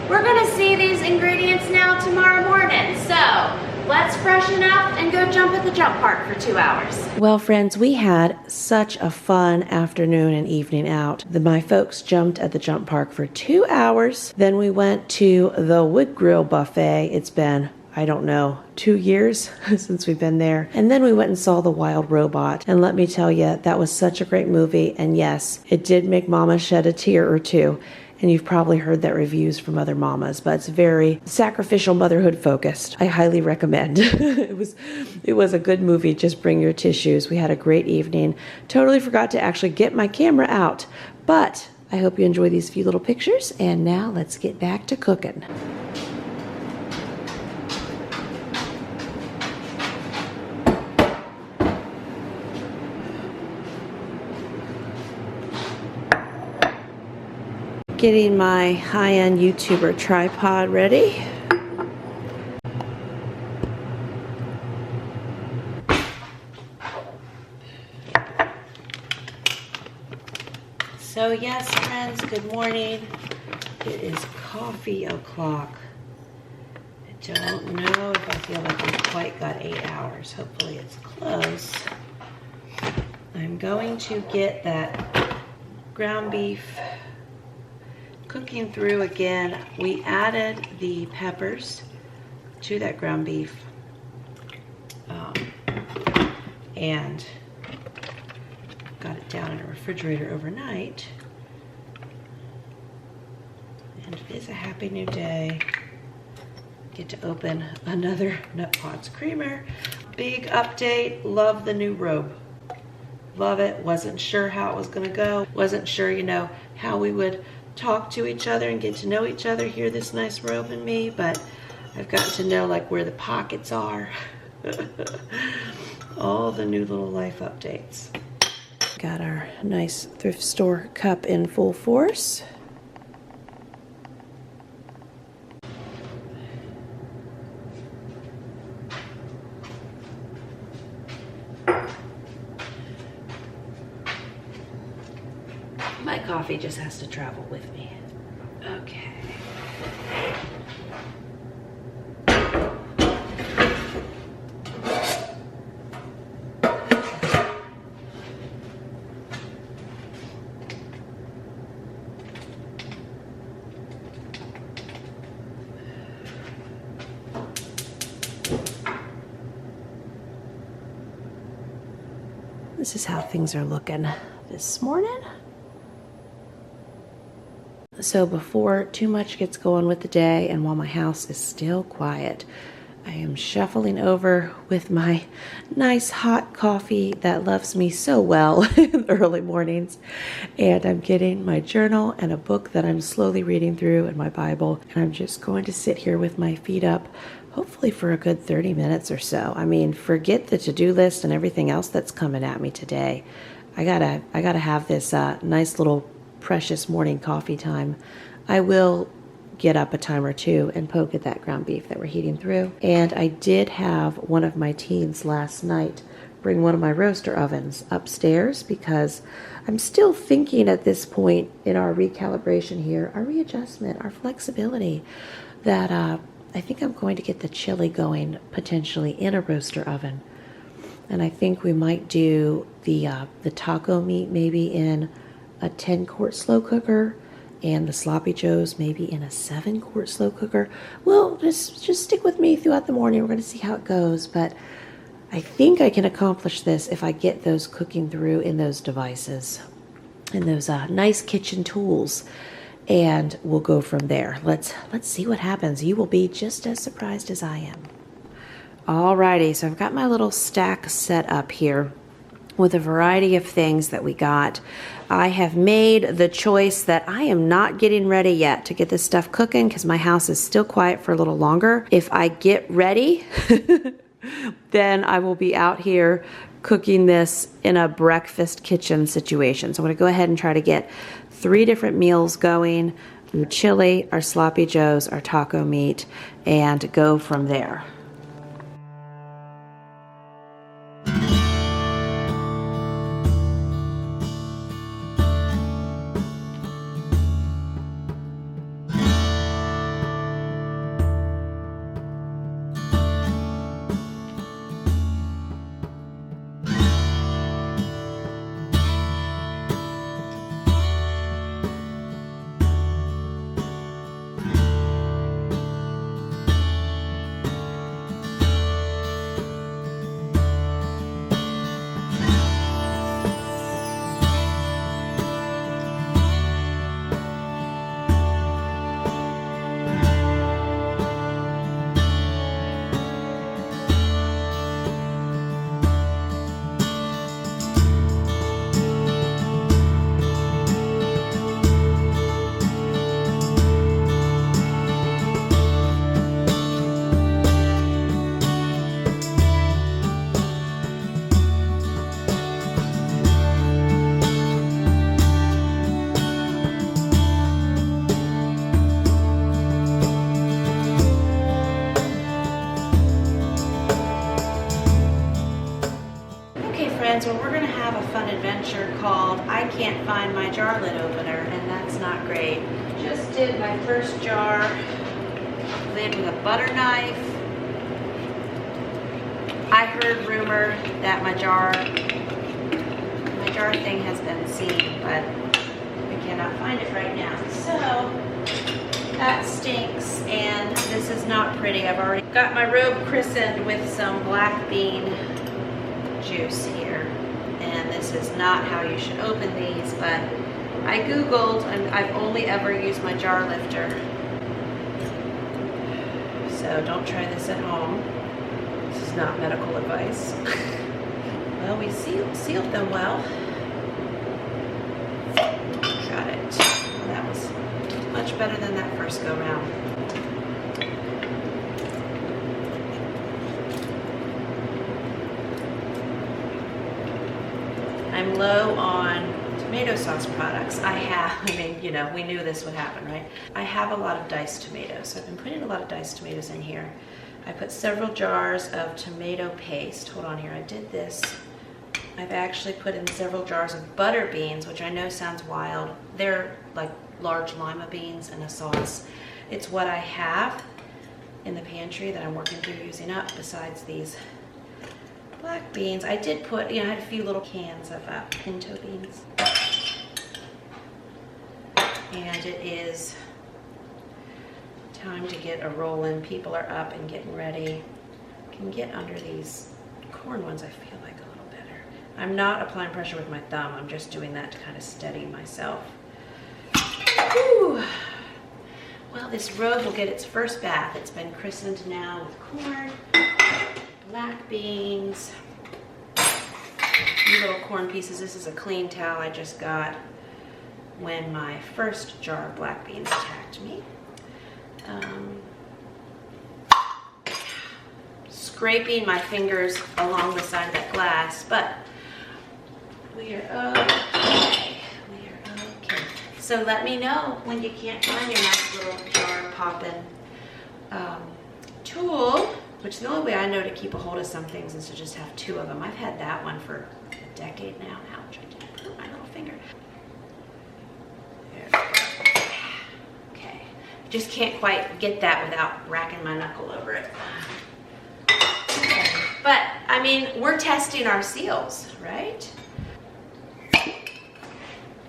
We're gonna see these ingredients now tomorrow morning, so let's freshen up and go jump at the jump park for 2 hours. Well, friends, we had such a fun afternoon and evening out. My folks jumped at the jump park for 2 hours. Then we went to the Wood Grill buffet. It's been, I don't know, 2 years since we've been there. And then we went and saw The Wild Robot. And let me tell you, that was such a great movie. And yes, it did make Mama shed a tear or two. And you've probably heard that reviews from other mamas, but it's very sacrificial motherhood focused. I highly recommend. It was a good movie. Just bring your tissues. We had a great evening. Totally forgot to actually get my camera out, but I hope you enjoy these few little pictures. And now let's get back to cooking. Getting my high-end YouTuber tripod ready. So yes, friends, good morning. It is coffee o'clock. don't know if I feel like we've quite got 8 hours. Hopefully it's close. I'm going to get that ground beef cooking through again. We added the peppers to that ground beef and got it down in a refrigerator overnight. And it is a happy new day. Get to open another Nut Pods creamer. Big update, love the new robe. Love it, wasn't sure how it was gonna go. Wasn't sure, you know, how we would talk to each other and get to know each other, hear this nice robe in me, but I've gotten to know like where the pockets are. All the new little life updates. Got our nice thrift store cup in full force. My coffee just has to travel with me. Okay. This is how things are looking this morning. So before too much gets going with the day and while my house is still quiet, I am shuffling over with my nice hot coffee that loves me so well in the early mornings. And I'm getting my journal and a book that I'm slowly reading through and my Bible. And I'm just going to sit here with my feet up, hopefully for a good 30 minutes or so. I mean, forget the to-do list and everything else that's coming at me today. I gotta have this nice little precious morning coffee time. I will get up a time or two and poke at that ground beef that we're heating through. And I did have one of my teens last night bring one of my roaster ovens upstairs because I'm still thinking at this point in our recalibration here, our readjustment, our flexibility, that I think I'm going to get the chili going potentially in a roaster oven. And I think we might do the taco meat maybe in a 10-quart slow cooker and the sloppy joes maybe in a 7-quart slow cooker. Well, just stick with me throughout the morning. We're going to see how it goes, but I think I can accomplish this if I get those cooking through in those devices and those nice kitchen tools, and we'll go from there. Let's see what happens. You will be just as surprised as I am. Alrighty, so I've got my little stack set up here with a variety of things that we got. I have made the choice that I am not getting ready yet to get this stuff cooking because my house is still quiet for a little longer. If I get ready, then I will be out here cooking this in a breakfast kitchen situation. So I'm going to go ahead and try to get 3 different meals going: our chili, our sloppy joes, our taco meat, and go from there. Well, we're going to have a fun adventure called I Can't Find My Jar Lid Opener, and that's not great. Just did my first jar lid with a butter knife. I heard rumor that my jar thing has been seen, but we cannot find it right now. So that stinks, and this is not pretty. I've already got my robe christened with some black bean juice here, and this is not how you should open these, but I googled and I've only ever used my jar lifter, so don't try this at home. This is not medical advice. Well, we sealed them well. Got it. Well, that was much better than that first go round. I'm low on tomato sauce products. We knew this would happen, right? I have a lot of diced tomatoes. So I've been putting a lot of diced tomatoes in here. I put several jars of tomato paste. Hold on here, I did this. I've actually put in several jars of butter beans, which I know sounds wild. They're like large lima beans in a sauce. It's what I have in the pantry that I'm working through using up besides these black beans. I did put, I had a few little cans of pinto beans. And it is time to get a roll in. People are up and getting ready. I can get under these corn ones, I feel like, a little better. I'm not applying pressure with my thumb. I'm just doing that to kind of steady myself. Whew. Well, this robe will get its first bath. It's been christened now with corn, black beans, little corn pieces. This is a clean towel I just got when my first jar of black beans attacked me. Scraping my fingers along the side of that glass, but we are okay. We are okay. So let me know when you can't find your nice little jar poppin' tool, which the only way I know to keep a hold of some things is to just have two of them. I've had that one for a decade now. Ouch, I did hurt my little finger. There we go. Okay. Just can't quite get that without racking my knuckle over it. But, I mean, we're testing our seals, right?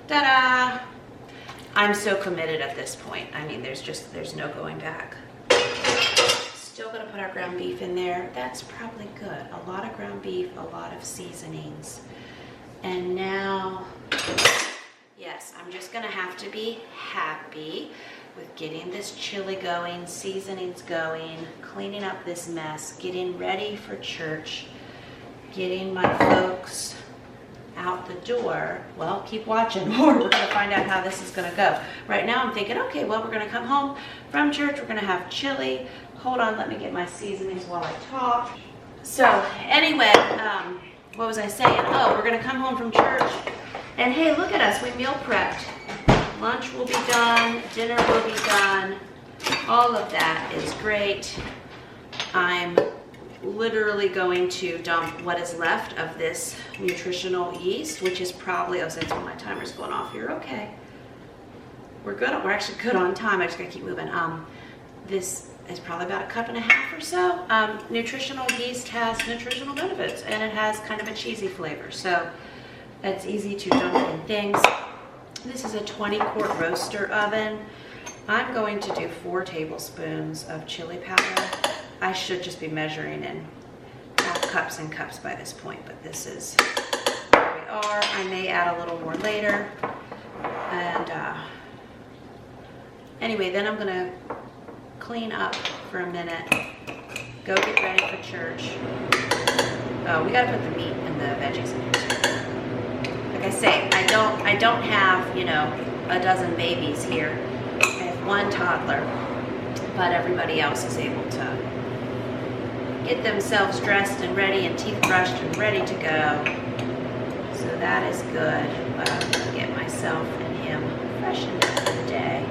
Ta-da! I'm so committed at this point. I mean, there's no going back. Still gonna put our ground beef in there. That's probably good. A lot of ground beef, a lot of seasonings. And now, yes, I'm just gonna have to be happy with getting this chili going, seasonings going, cleaning up this mess, getting ready for church, getting my folks out the door. Well, keep watching more. We're gonna find out how this is gonna go. Right now I'm thinking, okay, well, we're gonna come home from church, we're gonna have chili. Hold on, let me get my seasonings while I talk. So anyway, what was I saying? Oh, we're gonna come home from church, and hey, look at us, we meal prepped. Lunch will be done, dinner will be done. All of that is great. I'm literally going to dump what is left of this nutritional yeast, which is probably, oh, since my timer's going off here, okay. We're good, we're actually good on time. I just gotta keep moving. This is probably about 1.5 cups or so. Nutritional yeast has nutritional benefits, and it has kind of a cheesy flavor, so it's easy to dump in things. This is a 20-quart roaster oven. I'm going to do 4 tablespoons of chili powder. I should just be measuring in half cups and cups by this point, but this is where we are. I may add a little more later. And anyway, then I'm gonna clean up for a minute, go get ready for church. Oh, we gotta put the meat and the veggies in here too. Like I say, I don't have, a dozen babies here. I have 1 toddler, but everybody else is able to get themselves dressed and ready and teeth brushed and ready to go. So that is good. But I'm gonna get myself and him freshened up for the day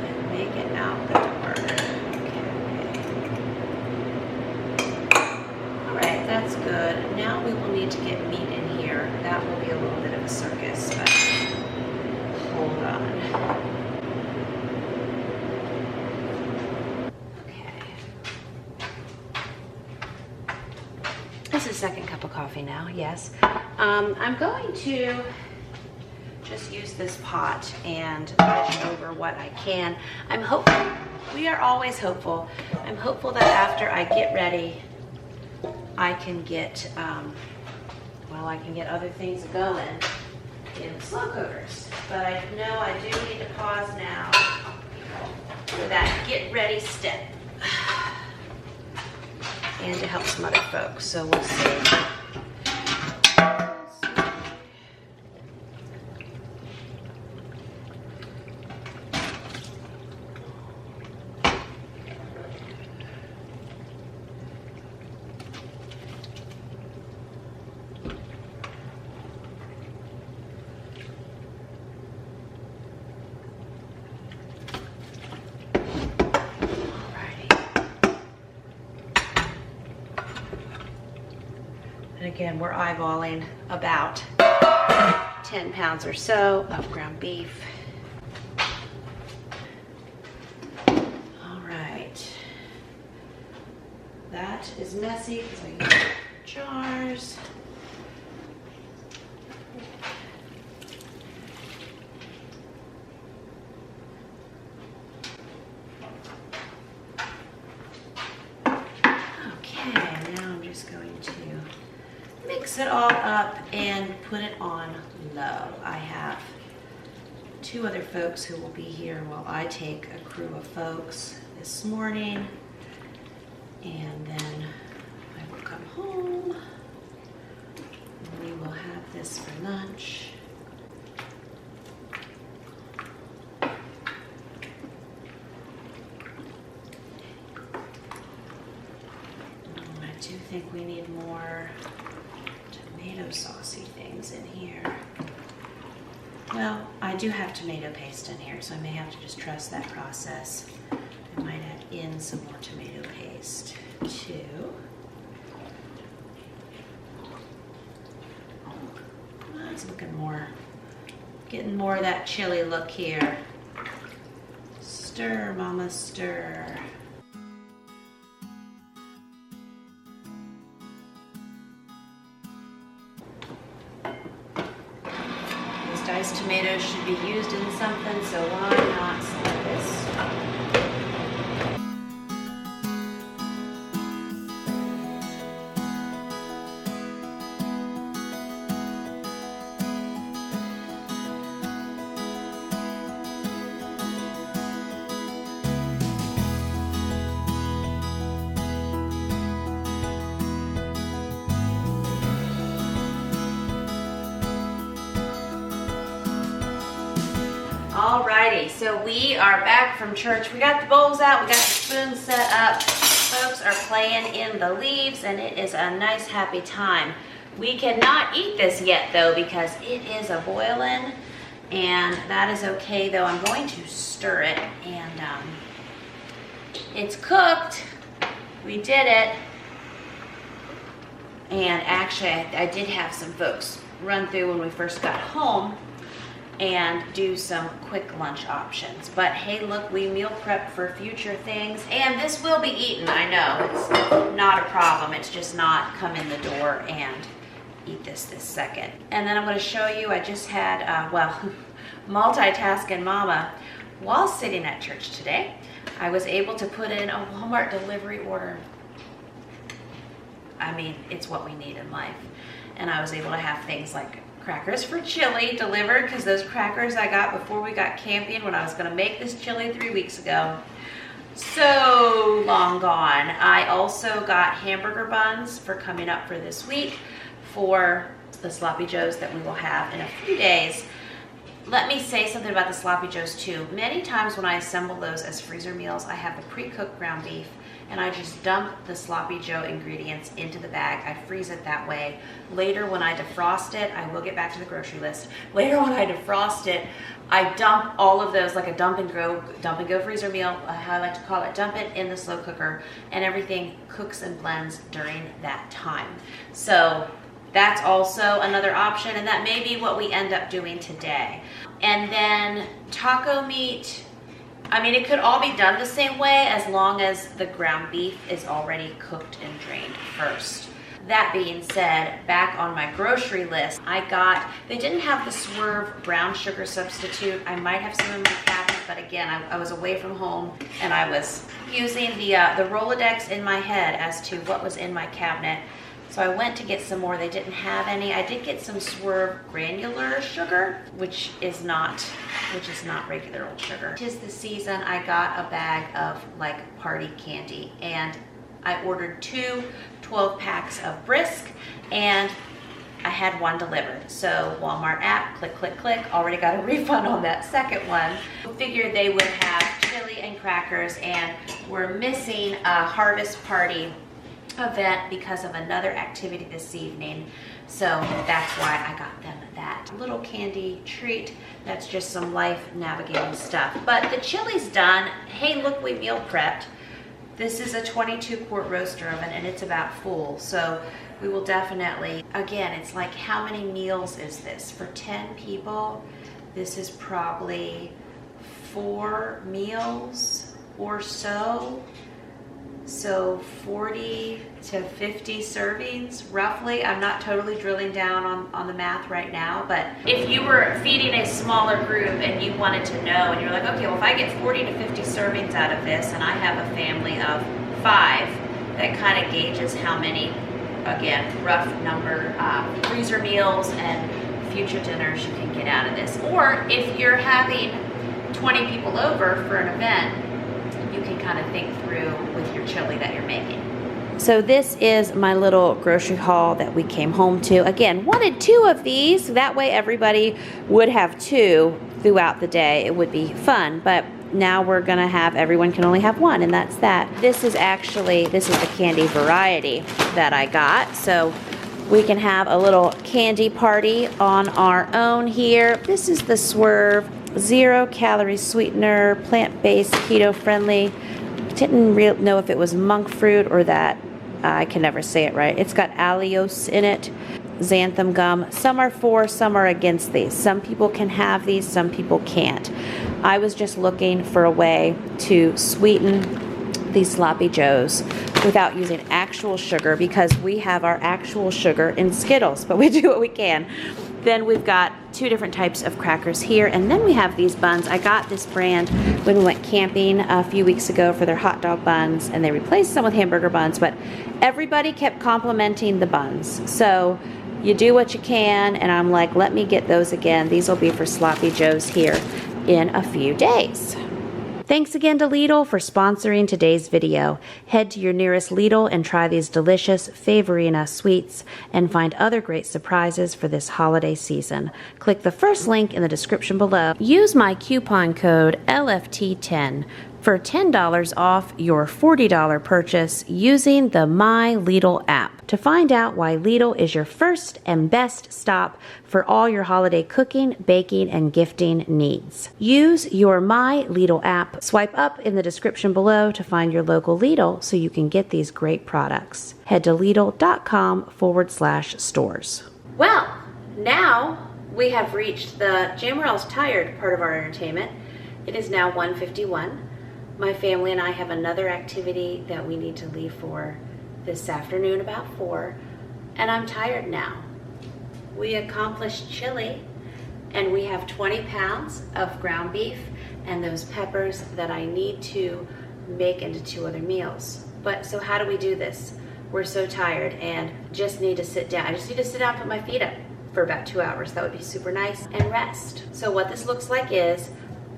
and make it out the door. Okay. All right, that's good. Now we will need to get meat in here. That will be a little bit of a circus, but hold on. This is second cup of coffee now, yes. I'm going to just use this pot and dish over what I can. I'm hopeful, we are always hopeful. I'm hopeful that after I get ready, I can get, I can get other things going in the slow cookers. But I know I do need to pause now for that get ready step. And to help some other folks, so we'll see. And again, we're eyeballing about 10 pounds or so of ground beef. All right. That is messy because I use jars. Okay, now I'm just going to mix it all up and put it on low. I have 2 other folks who will be here while I take a crew of folks this morning, and then I will come home and we will have this for lunch. I do think we need more tomato saucy things in here. Well, I do have tomato paste in here, so I may have to just trust that process. I might add in some more tomato paste too. That's looking more, getting more of that chili look here. Stir, mama, stir. Diced tomatoes should be used in something, so why not select this? Alrighty, so we are back from church. We got the bowls out, we got the spoons set up. Folks are playing in the leaves, and it is a nice, happy time. We cannot eat this yet, though, because it is a boiling, and that is okay, though. I'm going to stir it, and it's cooked. We did it. And actually, I did have some folks run through when we first got home and do some quick lunch options. But hey, look, we meal prep for future things, and this will be eaten, I know. It's not a problem. It's just not come in the door and eat this second. And then I'm gonna show you, I just had, multitasking mama. While sitting at church today, I was able to put in a Walmart delivery order. I mean, it's what we need in life. And I was able to have things like crackers for chili delivered, because those crackers I got before we got camping when I was going to make this chili 3 weeks ago, so long gone. I also got hamburger buns for coming up for this week for the Sloppy Joes that we will have in a few days. Let me say something about the Sloppy Joes too. Many times when I assemble those as freezer meals, I have the pre-cooked ground beef and I just dump the Sloppy Joe ingredients into the bag. I freeze it that way. Later when I defrost it, I will get back to the grocery list. Later when I defrost it, I dump all of those like a dump and go freezer meal, how I like to call it, dump it in the slow cooker, and everything cooks and blends during that time. So that's also another option, and that may be what we end up doing today. And then taco meat, I mean, it could all be done the same way as long as the ground beef is already cooked and drained first. That being said, back on my grocery list, they didn't have the Swerve brown sugar substitute. I might have some in my cabinet, but again, I was away from home and I was using the Rolodex in my head as to what was in my cabinet. So I went to get some more. They didn't have any. I did get some Swerve granular sugar, which is not regular old sugar. 'Tis the season. I got a bag of like party candy, and I ordered 2 12 packs of Brisk, and I had one delivered. So Walmart app, click, click, click, already got a refund on that second one. Figured they would have chili and crackers, and we're missing a harvest party event because of another activity this evening. So that's why I got them that little candy treat. That's just some life navigating stuff. But the chili's done. Hey, look, we meal prepped. This is a 22-quart roaster oven, and it's about full. So we will definitely, again, it's like, how many meals is this? For 10 people, this is probably 4 meals or so. So 40 to 50 servings, roughly. I'm not totally drilling down on the math right now, but if you were feeding a smaller group and you wanted to know, and you're like, okay, well, if I get 40 to 50 servings out of this, and I have a family of 5, that kind of gauges how many, again, rough number, freezer meals and future dinners you can get out of this. Or if you're having 20 people over for an event, you can kind of think through with your chili that you're making. So this is my little grocery haul that we came home to. Again, wanted 2 of these. That way everybody would have 2 throughout the day. It would be fun, but now we're gonna have, everyone can only have 1, and that's that. This is the candy variety that I got. So we can have a little candy party on our own here. This is the Swerve 0-calorie sweetener, plant-based, keto-friendly. Didn't know if it was monk fruit or that. I can never say it right. It's got allulose in it, xanthan gum. Some are for, some are against these. Some people can have these, some people can't. I was just looking for a way to sweeten these sloppy joes without using actual sugar, because we have our actual sugar in Skittles, but we do what we can. Then we've got 2 different types of crackers here, and then we have these buns. I got this brand when we went camping a few weeks ago for their hot dog buns, and they replaced some with hamburger buns, but everybody kept complimenting the buns. So you do what you can, and I'm like, let me get those again. These will be for Sloppy Joes here in a few days. Thanks again to Lidl for sponsoring today's video. Head to your nearest Lidl and try these delicious Favorina sweets and find other great surprises for this holiday season. Click the first link in the description below. Use my coupon code LFT10 for $10 off your $40 purchase using the My Lidl app to find out why Lidl is your first and best stop for all your holiday cooking, baking, and gifting needs. Use your My Lidl app. Swipe up in the description below to find your local Lidl so you can get these great products. Head to Lidl.com/stores. Well, now we have reached the Jam Morrell's tired part of our entertainment. It is now 1:51. My family and I have another activity that we need to leave for this afternoon about 4, and I'm tired now. We accomplished chili, and we have 20 pounds of ground beef and those peppers that I need to make into 2 other meals. But so how do we do this? We're so tired and just need to sit down. I just need to sit down and put my feet up for about 2 hours. That would be super nice, and rest. So what this looks like is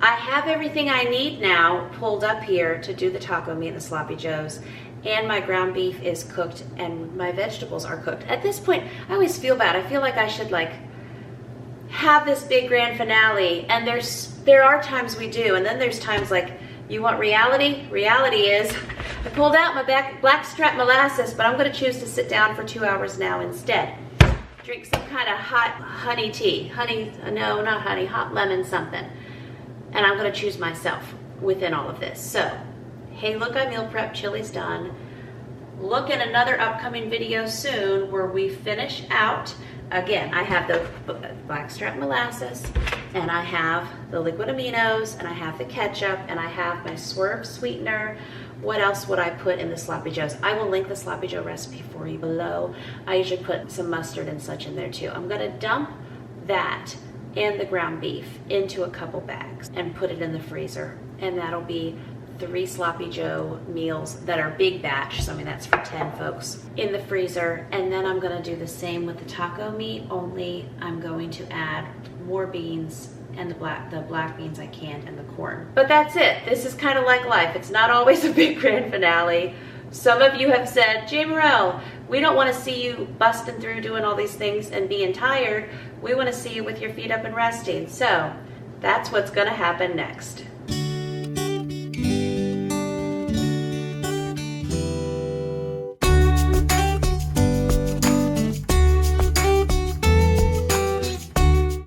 I have everything I need now pulled up here to do the taco meat and the sloppy joes, and my ground beef is cooked and my vegetables are cooked. At this point, I always feel bad. I feel like I should have this big grand finale, and there are times we do, and then there's times like, you want reality? Reality is I pulled out my blackstrap molasses, but I'm gonna choose to sit down for 2 hours now instead. Drink some kind of hot honey tea. No, not honey, hot lemon something. And I'm gonna choose myself within all of this. So, hey, look, I meal prep, chili's done. Look at another upcoming video soon where we finish out. Again, I have the blackstrap molasses, and I have the liquid aminos, and I have the ketchup, and I have my Swerve sweetener What else would I put in the Sloppy Joes? I will link the Sloppy Joe recipe for you below. I usually put some mustard and such in there too. I'm gonna dump that and the ground beef into a couple bags and put it in the freezer. And that'll be 3 Sloppy Joe meals that are big batch, so I mean that's for 10 folks, in the freezer. And then I'm gonna do the same with the taco meat, only I'm going to add more beans and the black beans I canned and the corn. But that's it. This is kind of like life. It's not always a big grand finale. Some of you have said, J. Morrell, we don't want to see you busting through doing all these things and being tired. We want to see you with your feet up and resting. So that's what's going to happen next.